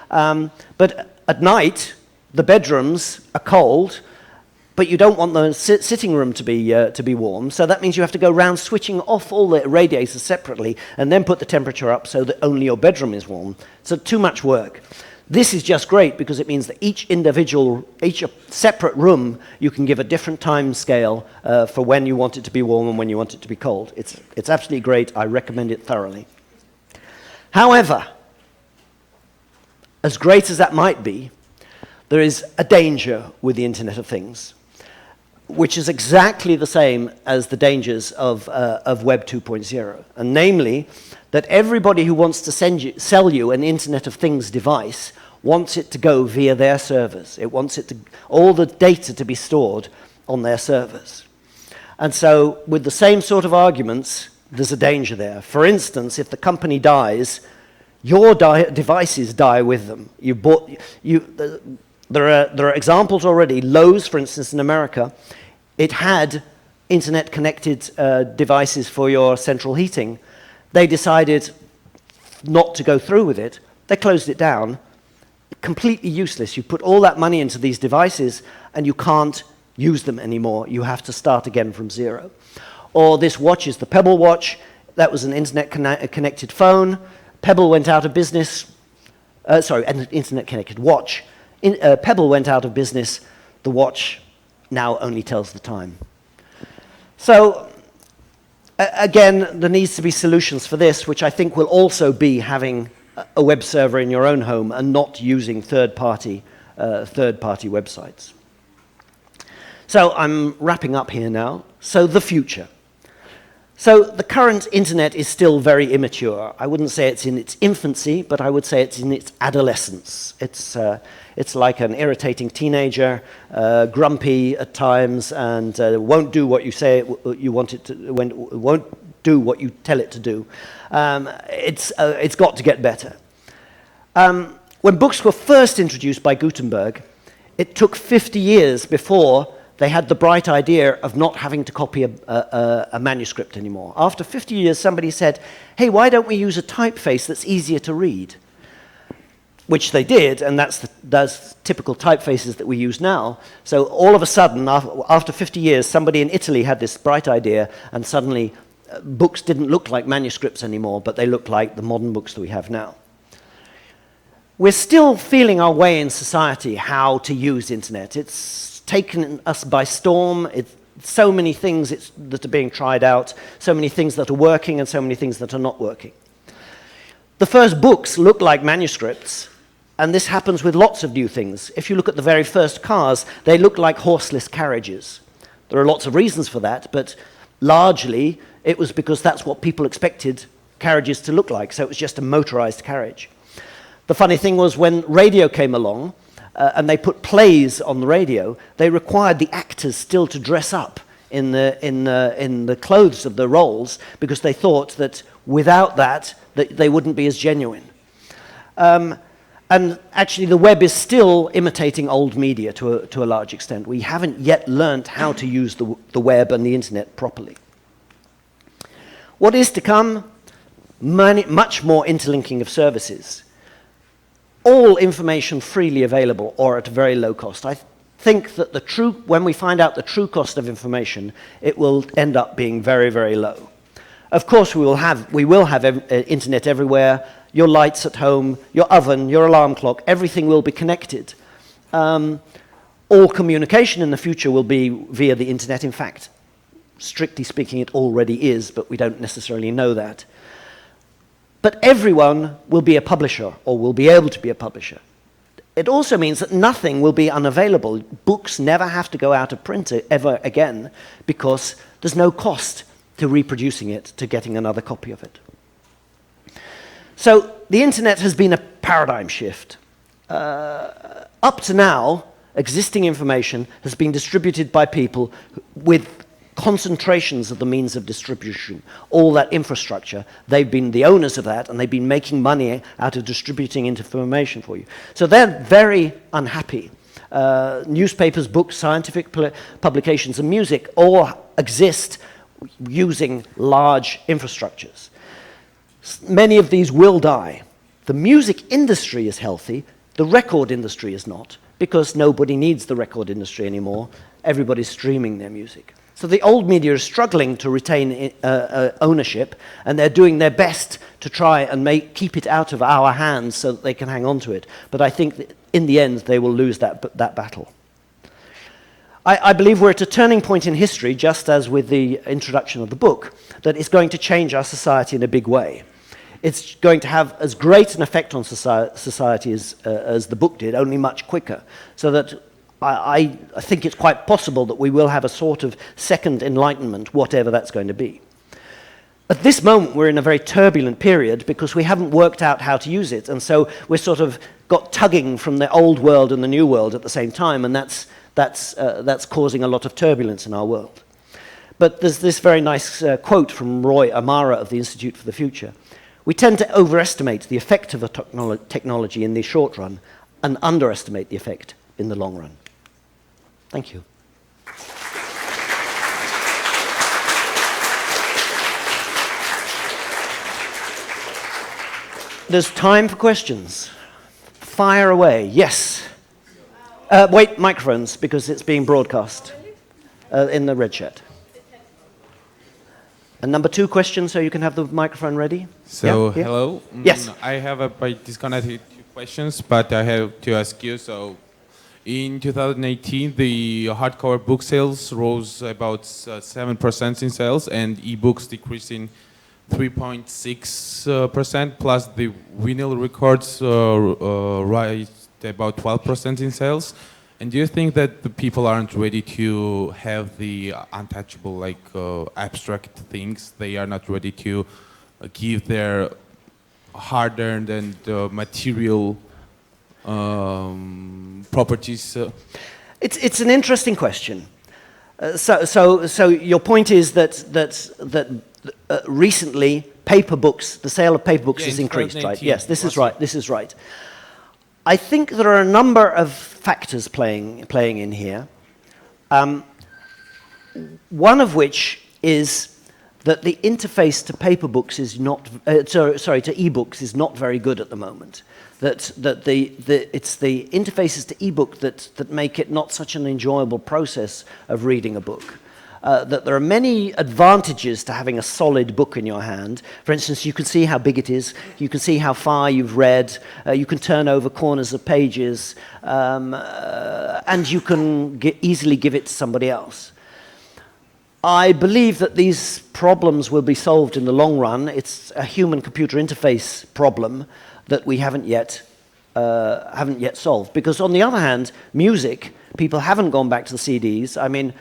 But at night, the bedrooms are cold, but you don't want the sitting room to be warm, so that means you have to go around switching off all the radiators separately and then put the temperature up so that only your bedroom is warm. So too much work. This is just great because it means that each separate room, you can give a different time scale for when you want it to be warm and when you want it to be cold. It's absolutely great. I recommend it thoroughly. However, as great as that might be, there is a danger with the Internet of Things, which is exactly the same as the dangers of Web 2.0, and namely that everybody who wants to sell you an Internet of Things device wants it to go via their servers. It wants all the data to be stored on their servers. And so with the same sort of arguments, there's a danger there. For instance, if the company dies, your devices die with them. There are examples already. Lowe's, for instance, in America, it had internet-connected devices for your central heating. They decided not to go through with it. They closed it down. Completely useless. You put all that money into these devices and you can't use them anymore. You have to start again from zero. Or this watch is the Pebble watch. That was an internet-connected phone. Pebble went out of business. An internet-connected watch. Pebble went out of business. The watch now only tells the time. So, again, there needs to be solutions for this, which I think will also be having a web server in your own home and not using third-party websites. So I'm wrapping up here now. So the future. So the current internet is still very immature. I wouldn't say it's in its infancy, but I would say it's in its adolescence. It's like an irritating teenager, grumpy at times, and won't do what you say you want it to. Won't do what you tell it to do. It's got to get better. When books were first introduced by Gutenberg, it took 50 years before they had the bright idea of not having to copy a manuscript anymore. After 50 years, somebody said, hey, why don't we use a typeface that's easier to read? Which they did, and that's typical typefaces that we use now. So all of a sudden, after 50 years, somebody in Italy had this bright idea, and suddenly books didn't look like manuscripts anymore, but they looked like the modern books that we have now. We're still feeling our way in society how to use internet. It's taken us by storm. It's so many things that are being tried out, so many things that are working and so many things that are not working. The first books look like manuscripts, and this happens with lots of new things. If you look at the very first cars, they look like horseless carriages. There are lots of reasons for that, but largely it was because that's what people expected carriages to look like, so it was just a motorized carriage. The funny thing was when radio came along, and they put plays on the radio, they required the actors still to dress up in the clothes of the rolls because they thought that without that they wouldn't be as genuine. And actually, the web is still imitating old media to a large extent. We haven't yet learned how to use the web and the internet properly. What is to come? Much more interlinking of services. All information freely available or at a very low cost. I think that when we find out the true cost of information, it will end up being very, very low. Of course, we will have internet everywhere. Your lights at home, your oven, your alarm clock, everything will be connected. All communication in the future will be via the internet. In fact, strictly speaking, it already is, but we don't necessarily know that. But everyone will be a publisher, or will be able to be a publisher. It also means that nothing will be unavailable. Books never have to go out of print ever again, because there's no cost to reproducing it, to getting another copy of it. So the internet has been a paradigm shift. Up to now, existing information has been distributed by people with concentrations of the means of distribution, all that infrastructure. They've been the owners of that, and they've been making money out of distributing information for you. So they're very unhappy. Newspapers, books, scientific publications, and music all exist using large infrastructures. Many of these will die. The music industry is healthy, the record industry is not, because nobody needs the record industry anymore. Everybody's streaming their music. So the old media is struggling to retain ownership, and they're doing their best to try and keep it out of our hands so that they can hang on to it. But I think that in the end, they will lose that battle. I believe we're at a turning point in history, just as with the introduction of the book, that is going to change our society in a big way. It's going to have as great an effect on society as the book did, only much quicker. So that I think it's quite possible that we will have a sort of second enlightenment, whatever that's going to be. At this moment, we're in a very turbulent period because we haven't worked out how to use it. And so we're sort of got tugging from the old world and the new world at the same time, and that's causing a lot of turbulence in our world. But there's this very nice quote from Roy Amara of the Institute for the Future. We tend to overestimate the effect of a technology in the short run and underestimate the effect in the long run. Thank you. There's time for questions. Fire away. Yes. Wait, microphones, because it's being broadcast in the red shirt. And number 2 question, so you can have the microphone ready.
So,
yeah?
hello.
Yes.
I have quite disconnected 2 questions, but I have to ask you. So, in 2018, the hardcover book sales rose about 7% in sales, and ebooks decreasing 3.6%, plus the vinyl records rise about 12% in sales. And do you think that the people aren't ready to have the untouchable, like abstract things? They are not ready to give their hard-earned and material properties?
It's an interesting question. So your point is that recently paper books, the sale of paper books has increased, right? Yes, this is right. This is right. I think there are a number of factors playing in here. One of which is that the interface to paper books is not, to ebooks is not very good at the moment. That it's the interfaces to ebook that make it not such an enjoyable process of reading a book. That there are many advantages to having a solid book in your hand. For instance, you can see how big it is, you can see how far you've read, you can turn over corners of pages, and you can easily give it to somebody else. I believe that these problems will be solved in the long run. It's a human-computer interface problem that we haven't yet solved. Because on the other hand, music, people haven't gone back to the CDs. I mean,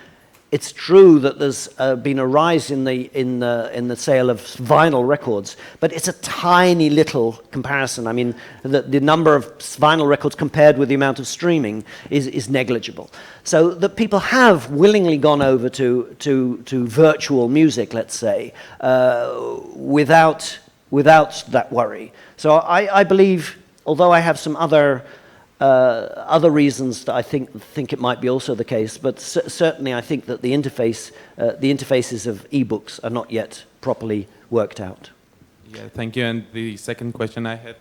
it's true that there's been a rise in the sale of vinyl records, but it's a tiny little comparison. I mean, the number of vinyl records compared with the amount of streaming is negligible. So that people have willingly gone over to virtual music, let's say, without that worry. So I believe, although I have some other reasons that I think it might be also the case, but certainly I think that the interfaces of e-books are not yet properly worked out.
Yeah, thank you. And the second question I had,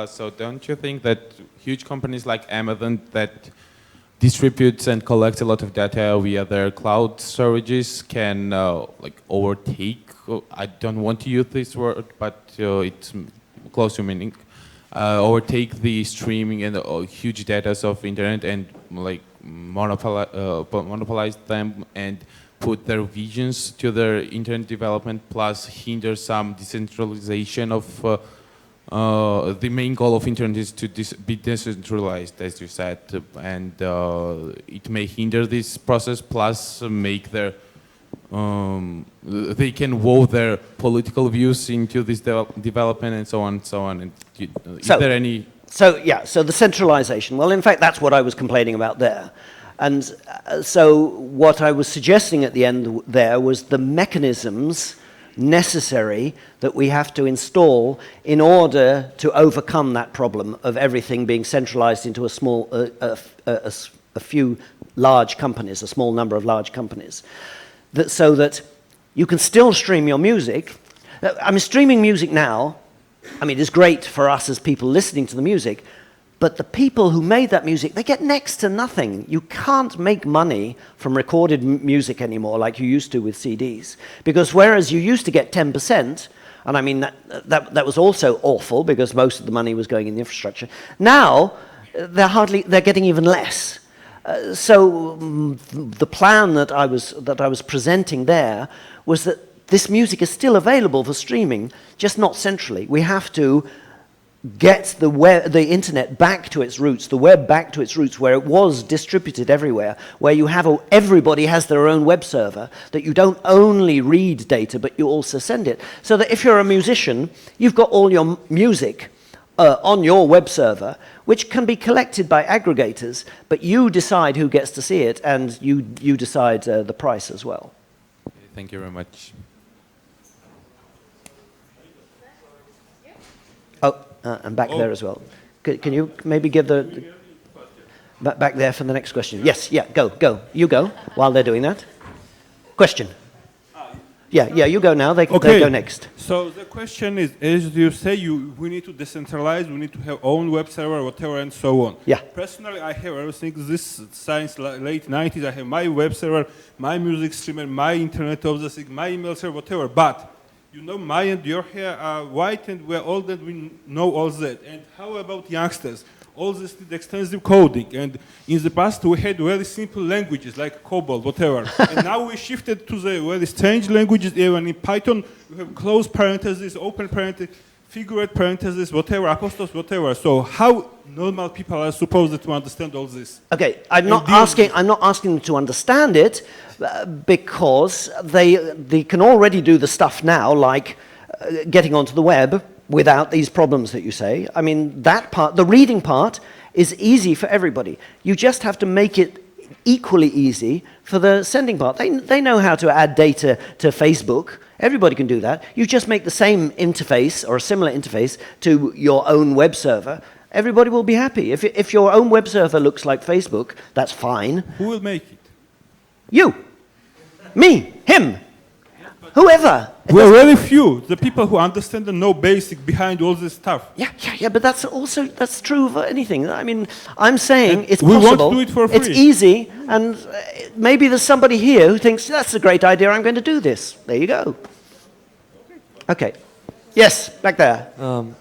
so don't you think that huge companies like Amazon that distributes and collects a lot of data via their cloud services can like overtake, I don't want to use this word, but it's close to meaning, overtake the streaming and huge data of internet and like monopolize them and put their visions to their internet development, plus hinder some decentralization of the main goal of internet is to be decentralized, as you said, and it may hinder this process, plus make their they can weave their political views into this development and so on and so on. And is there any?
So the centralization. Well, in fact, that's what I was complaining about there. And so what I was suggesting at the end there was the mechanisms necessary that we have to install in order to overcome that problem of everything being centralized into a small, a few large companies, a small number of large companies. So that you can still stream your music. I mean, streaming music now, I mean, it's great for us as people listening to the music, but the people who made that music, they get next to nothing. You can't make money from recorded music anymore like you used to with CDs. Because whereas you used to get 10%, and I mean, that was also awful because most of the money was going in the infrastructure, now they're getting even less. So the plan that I was presenting there was that this music is still available for streaming, just not centrally. We have to get the internet back to its roots, the web back to its roots, where it was distributed everywhere, where you have everybody has their own web server, that you don't only read data, but you also send it. So that if you're a musician, you've got all your music on your web server, which can be collected by aggregators, but you decide who gets to see it, and you decide the price as well.
Thank you very much.
Oh, and back there as well. Can you maybe give the back there for the next question? Yes, yeah, go. You go while they're doing that. Question. Yeah, you go now. They go next.
So the question is, as you say, we need to decentralize, we need to have own web server, whatever, and so on.
Yeah.
Personally, I have everything. This since late 90s. I have my web server, my music streamer, my internet of the thing, my email server, whatever. But you know, my and your hair are white, and we're old, and we know all that. And how about youngsters? All this need extensive coding, and in the past we had very simple languages like COBOL, whatever. And now we shifted to the very strange languages. Even in Python, we have close parentheses, open parentheses, figurate parentheses, whatever, apostrophes, whatever. So how normal people are supposed to understand all this?
Okay, I'm not asking them to understand it because they can already do the stuff now, like getting onto the web without these problems that you say. I mean, that part, the reading part, is easy for everybody. You just have to make it equally easy for the sending part. They know how to add data to Facebook. Everybody can do that. You just make the same interface or a similar interface to your own web server. Everybody will be happy. If your own web server looks like Facebook, that's fine.
Who will make it?
You. Me. Him. Whoever.
We're very few, the people who understand and know basic behind all this stuff.
Yeah, but that's true of anything. I mean, I'm saying it's
we
possible.
We won't do it for free.
It's easy, and maybe there's somebody here who thinks, that's a great idea, I'm going to do this. There you go. Okay. Yes, back there.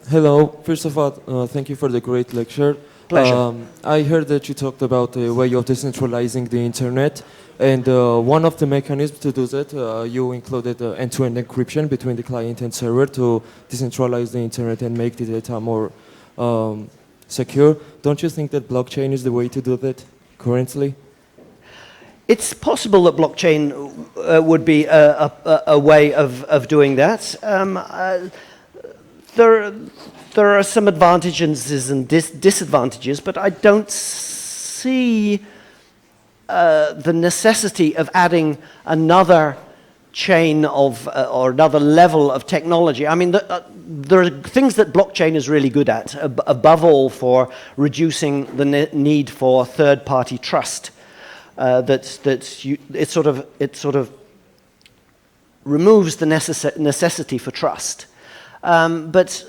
Hello. First of all, thank you for the great lecture.
Pleasure.
I heard that you talked about the way of decentralizing the internet. And one of the mechanisms to do that, you included end-to-end encryption between the client and server to decentralize the internet and make the data more secure. Don't you think that blockchain is the way to do that currently?
It's possible that blockchain would be a way of doing that. There are some advantages and disadvantages, but I don't see the necessity of adding another chain of or another level of technology. I mean, there are things that blockchain is really good at, above all for reducing the need for third-party trust. It sort of removes the necessity for trust. But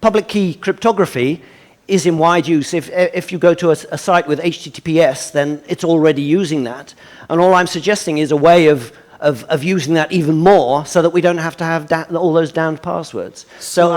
public key cryptography is in wide use. If you go to a site with HTTPS, then it's already using that. And all I'm suggesting is a way of using that even more so that we don't have to have all those damned passwords. So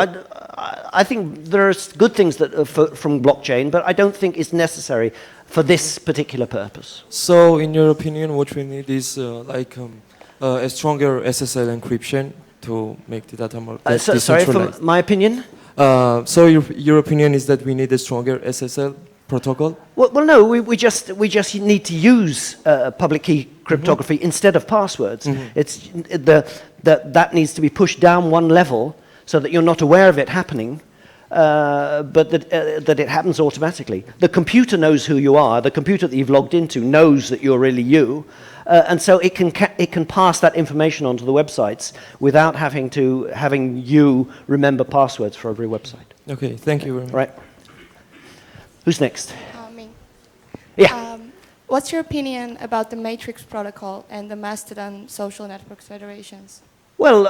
I think there are good things that from blockchain, but I don't think it's necessary for this particular purpose.
So, in your opinion, what we need is a stronger SSL encryption to make the data more decentralized.
Sorry, for my opinion?
So your opinion is that we need a stronger SSL protocol?
Well, no, we just need to use public key cryptography instead of passwords. It's that needs to be pushed down one level so that you're not aware of it happening, but that it happens automatically. The computer knows who you are. The computer that you've logged into knows that you're really you, and so it can pass that information onto the websites without having you remember passwords for every website.
Okay, thank you very much.
Right. Who's next?
Me.
Yeah.
What's your opinion about the Matrix protocol and the Mastodon social networks federations?
Well,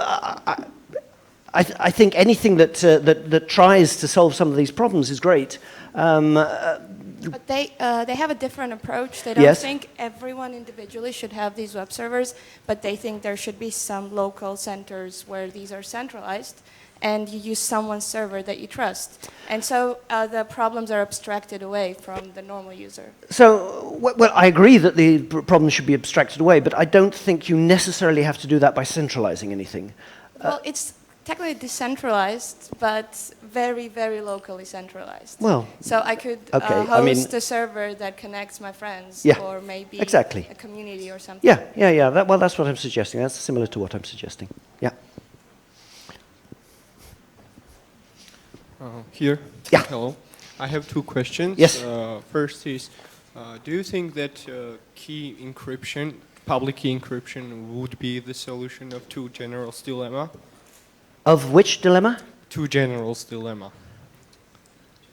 I think anything that tries to solve some of these problems is great.
But they have a different approach. They don't think everyone individually should have these web servers, but they think there should be some local centers where these are centralized, and you use someone's server that you trust. And so the problems are abstracted away from the normal user.
So, well, I agree that the problems should be abstracted away, but I don't think you necessarily have to do that by centralizing anything.
Well, it's technically decentralized, but very, very locally centralized.
Well,
so I could host a server that connects my friends, or maybe a community or something.
Yeah. Well, that's what I'm suggesting. That's similar to what I'm suggesting. Yeah.
Here?
Yeah.
Hello. I have two questions.
Yes.
First is, do you think that key encryption, public key encryption, would be the solution of two generals dilemma?
Of which dilemma?
Two generals dilemma.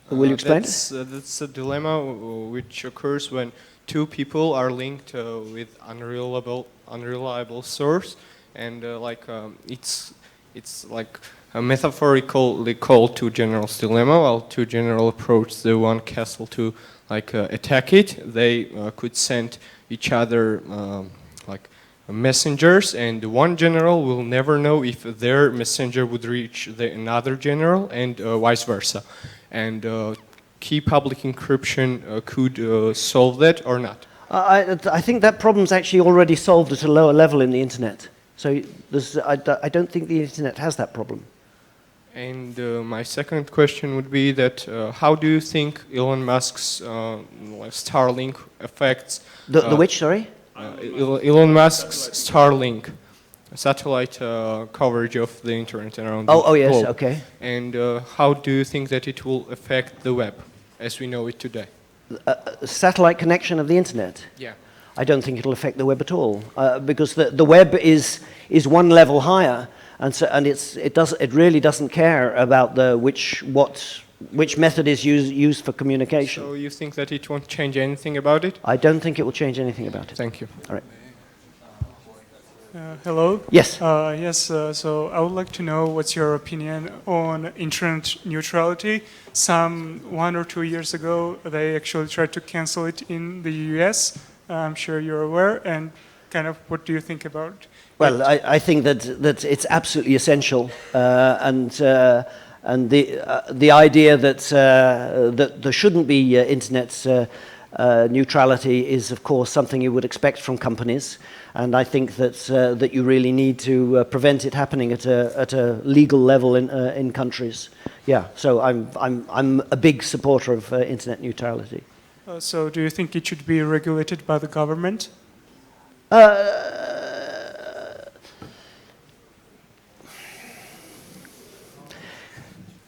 Will you explain?
That's a dilemma which occurs when two people are linked with unreliable source, and it's like metaphorically called two generals dilemma. While two general approach the one castle to attack it, they could send each other messengers, and one general will never know if their messenger would reach another general, and vice versa. And key public encryption could solve that or not?
I think that problem's actually already solved at a lower level in the internet. So I don't think the internet has that problem.
And my second question would be that how do you think Elon Musk's Starlink affects...
The which, sorry?
Elon Musk's Starlink satellite coverage of the internet around the globe.
Oh, yes, okay.
And how do you think that it will affect the web as we know it today?
Satellite connection of the internet?
Yeah.
I don't think it'll affect the web at all, because the web is one level higher, and it really doesn't care about which method is used for communication.
So you think that it won't change anything about it?
I don't think it will change anything about it.
Thank you.
All right.
Hello?
Yes.
So I would like to know what's your opinion on internet neutrality. 1 or 2 years ago, they actually tried to cancel it in the US. I'm sure you're aware. And kind of what do you think about it?
Well, I think that it's absolutely essential, and the idea that there shouldn't be internet neutrality is, of course, something you would expect from companies, and I think that you really need to prevent it happening at a legal level in countries. Yeah, so I'm a big supporter of internet neutrality.
So do you think it should be regulated by the government?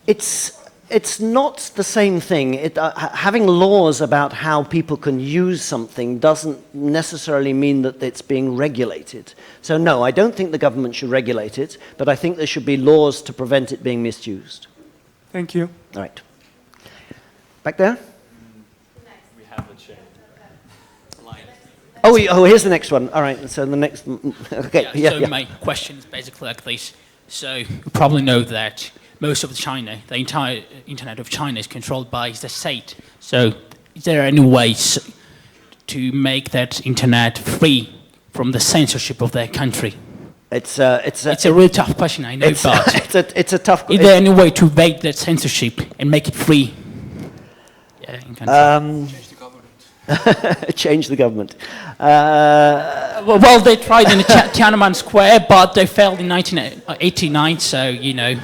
It's not the same thing. Having laws about how people can use something doesn't necessarily mean that it's being regulated. So no, I don't think the government should regulate it, but I think there should be laws to prevent it being misused.
Thank you.
All right. Back there?
We have a chair.
Oh, here's the next one. All right, so the next... Okay,
So my question is basically like this. So you probably know that most of China, the entire internet of China is controlled by the state. So is there any ways to make that internet free from the censorship of their country?
It's a
really tough question, I know, but
it's a tough question.
Is there any way to evade that censorship and make it free? Yeah, in country.
Change the government.
Well, they tried in Tiananmen Square, but they failed in 1989, so, you know,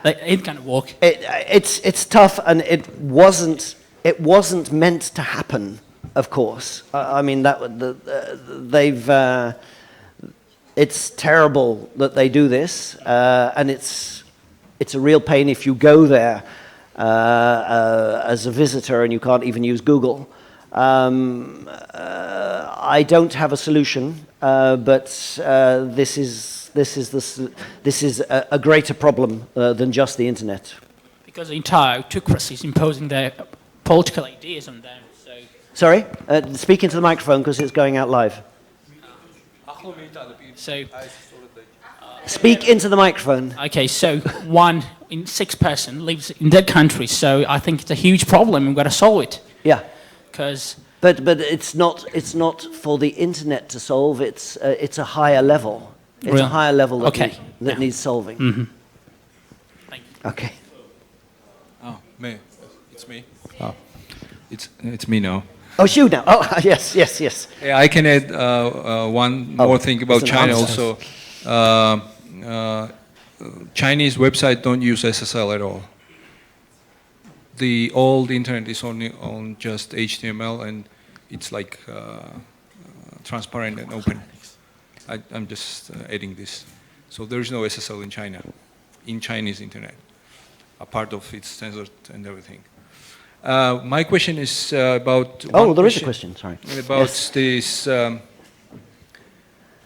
it kind of work.
It's tough, and it wasn't meant to happen, of course. I mean, it's terrible that they do this, and it's a real pain if you go there as a visitor and you can't even use Google. I don't have a solution, but this is a greater problem than just the internet.
Because the entire autocracy is imposing their political ideas on them. So.
Sorry, speak into the microphone because it's going out live.
So.
Speak into the microphone.
Okay, so 1 in 6 person lives in that country, so I think it's a huge problem. We've got to solve it.
Yeah.
But
it's not for the internet to solve. It's a higher level. It's a higher level that needs solving.
Mm-hmm. Thank you.
Okay.
Oh, me. It's me. Oh, it's me now.
Oh, it's you now. Oh, yes.
Yeah, I can add one more thing about China also. Chinese websites don't use SSL at all. The old internet is only on just HTML, and it's like transparent and open. I'm just adding this. So there is no SSL in China, in Chinese internet. A part of it's censored and everything. My question is about...
Oh, there is a question, sorry.
About this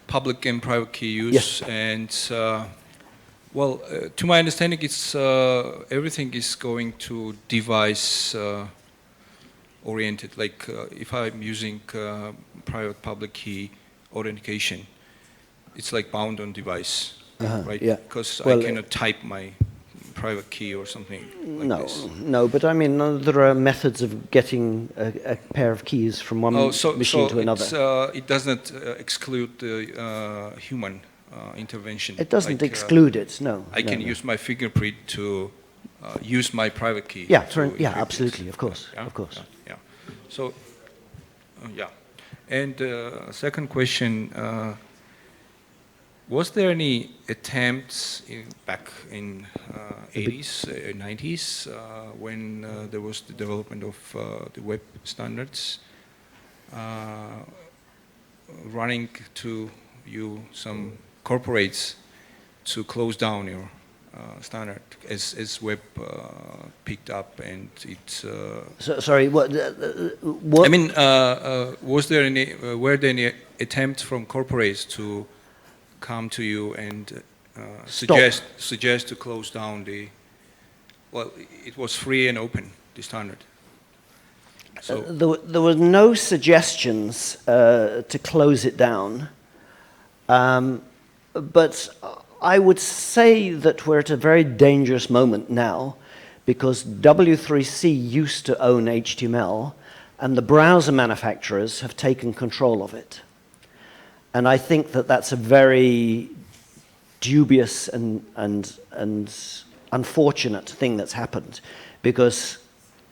public and private key use.
Yes.
And, well, to my understanding, it's everything is going to device oriented. Like if I'm using private public key authentication, it's like bound on device, right?
Yeah.
Because I cannot type my private key or something like this.
No, but I mean, there are methods of getting a pair of keys from one machine to another.
It does not exclude the human intervention.
It doesn't exclude it, no.
I can use my fingerprint to use my private key.
Yeah, absolutely, of course,
yeah?
of course.
Yeah. So, yeah. And second question, was there any attempts back in 80s, 90s, when there was the development of the web standards, running to you some corporates to close down your standard as web picked up and it...
sorry, what?
I mean, was there any, were there any attempts from corporates to come to you and suggest to close down the... Well, it was free and open, the standard. So
there were no suggestions to close it down, but I would say that we're at a very dangerous moment now, because W3C used to own HTML, and the browser manufacturers have taken control of it. And I think that that's a very dubious and unfortunate thing that's happened, because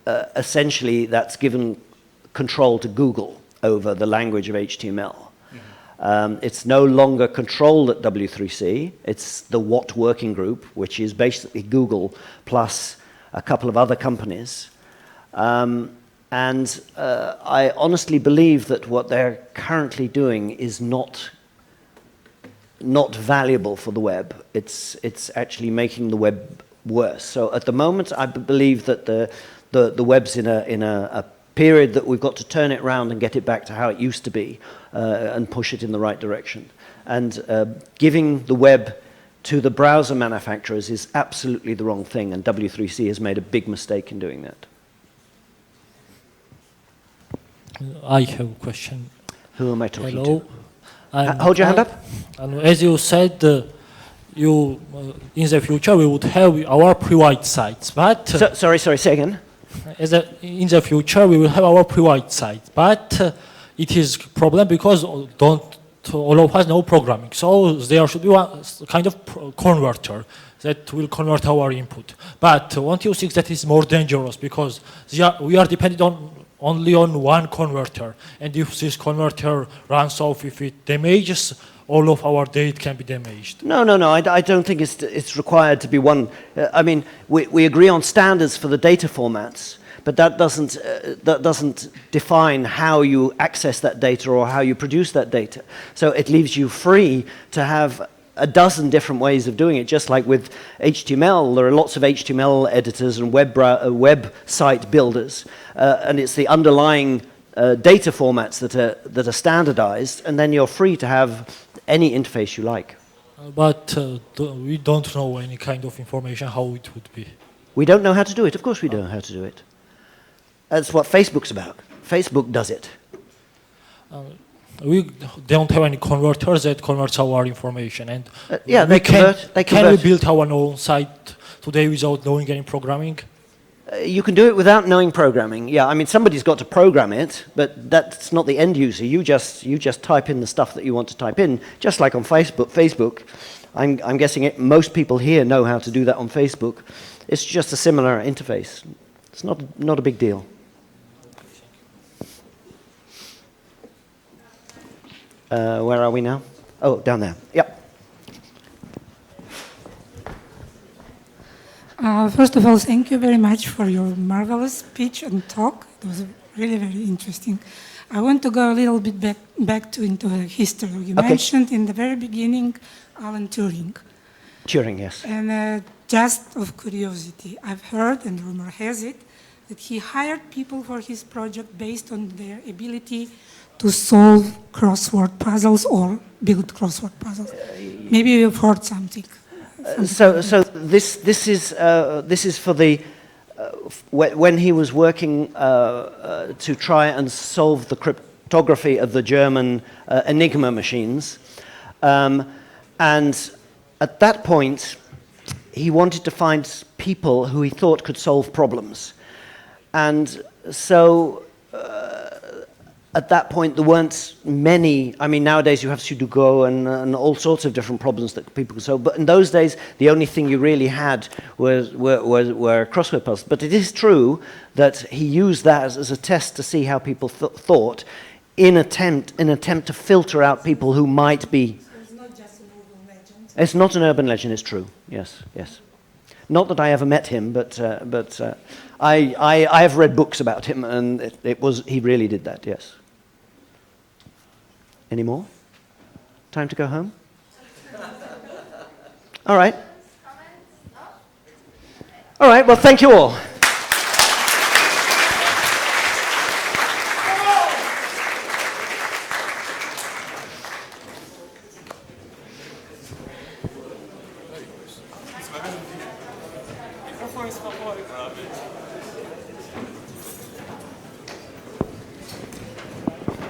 essentially that's given control to Google over the language of HTML. It's no longer controlled at W3C. It's the WHAT working group, which is basically Google plus a couple of other companies. And And I honestly believe that what they're currently doing is not valuable for the web. It's actually making the web worse. So at the moment, I believe that the web's in a period that we've got to turn it around and get it back to how it used to be, and push it in the right direction. And giving the web to the browser manufacturers is absolutely the wrong thing, and W3C has made a big mistake in doing that.
I have a question.
Who am I talking
Hello.
to? Hold your hand up.
And as you said, in the future we would have our private sites, but
sorry, say again.
In the future we will have our private sites, but it is a problem because all of us know programming, so there should be one kind of converter that will convert our input. But don't you think that is more dangerous because we are dependent only on one converter, and if this converter runs off, if it damages, all of our data can be damaged?
No. I don't think it's required to be one. I mean, we agree on standards for the data formats, but that doesn't define how you access that data or how you produce that data. So it leaves you free to have a dozen different ways of doing it, just like with HTML. There are lots of HTML editors and website builders, and it's the underlying data formats that are standardized, and then you're free to have any interface you like.
But we don't know any kind of information how it would be.
We don't know how to do it. Of course we don't know how to do it. That's what Facebook's about. Facebook does it.
We don't have any converters that converts our information, and
can
we build our own site today without knowing any programming?
You can do it without knowing programming. Yeah, I mean somebody's got to program it, but that's not the end user. You just type in the stuff that you want to type in, just like on Facebook. I'm guessing most people here know how to do that on Facebook. It's just a similar interface. It's not a big deal. Where are we now? Oh, down there. Yep.
First of all, thank you very much for your marvelous speech and talk. It was really very interesting. I want to go a little bit back into the history. You mentioned in the very beginning Alan Turing.
Turing, yes.
And just of curiosity, I've heard, and rumor has it, that he hired people for his project based on their ability to solve crossword puzzles or build crossword puzzles. Maybe you've heard something.
So this is for the when he was working to try and solve the cryptography of the German Enigma machines, and at that point he wanted to find people who he thought could solve problems, and so. At that point, there weren't many. I mean, nowadays you have Sudoku and all sorts of different problems that people could solve. But in those days, the only thing you really had were crossword puzzles. But it is true that he used that as a test to see how people thought, in attempt to filter out people who might be. So it's not just an urban legend. It's not an urban legend. It's true. Yes. Not that I ever met him, but I have read books about him, and he really did that. Yes. Any more? Time to go home? All right. All right, well, thank you all.
Microfone, por favor.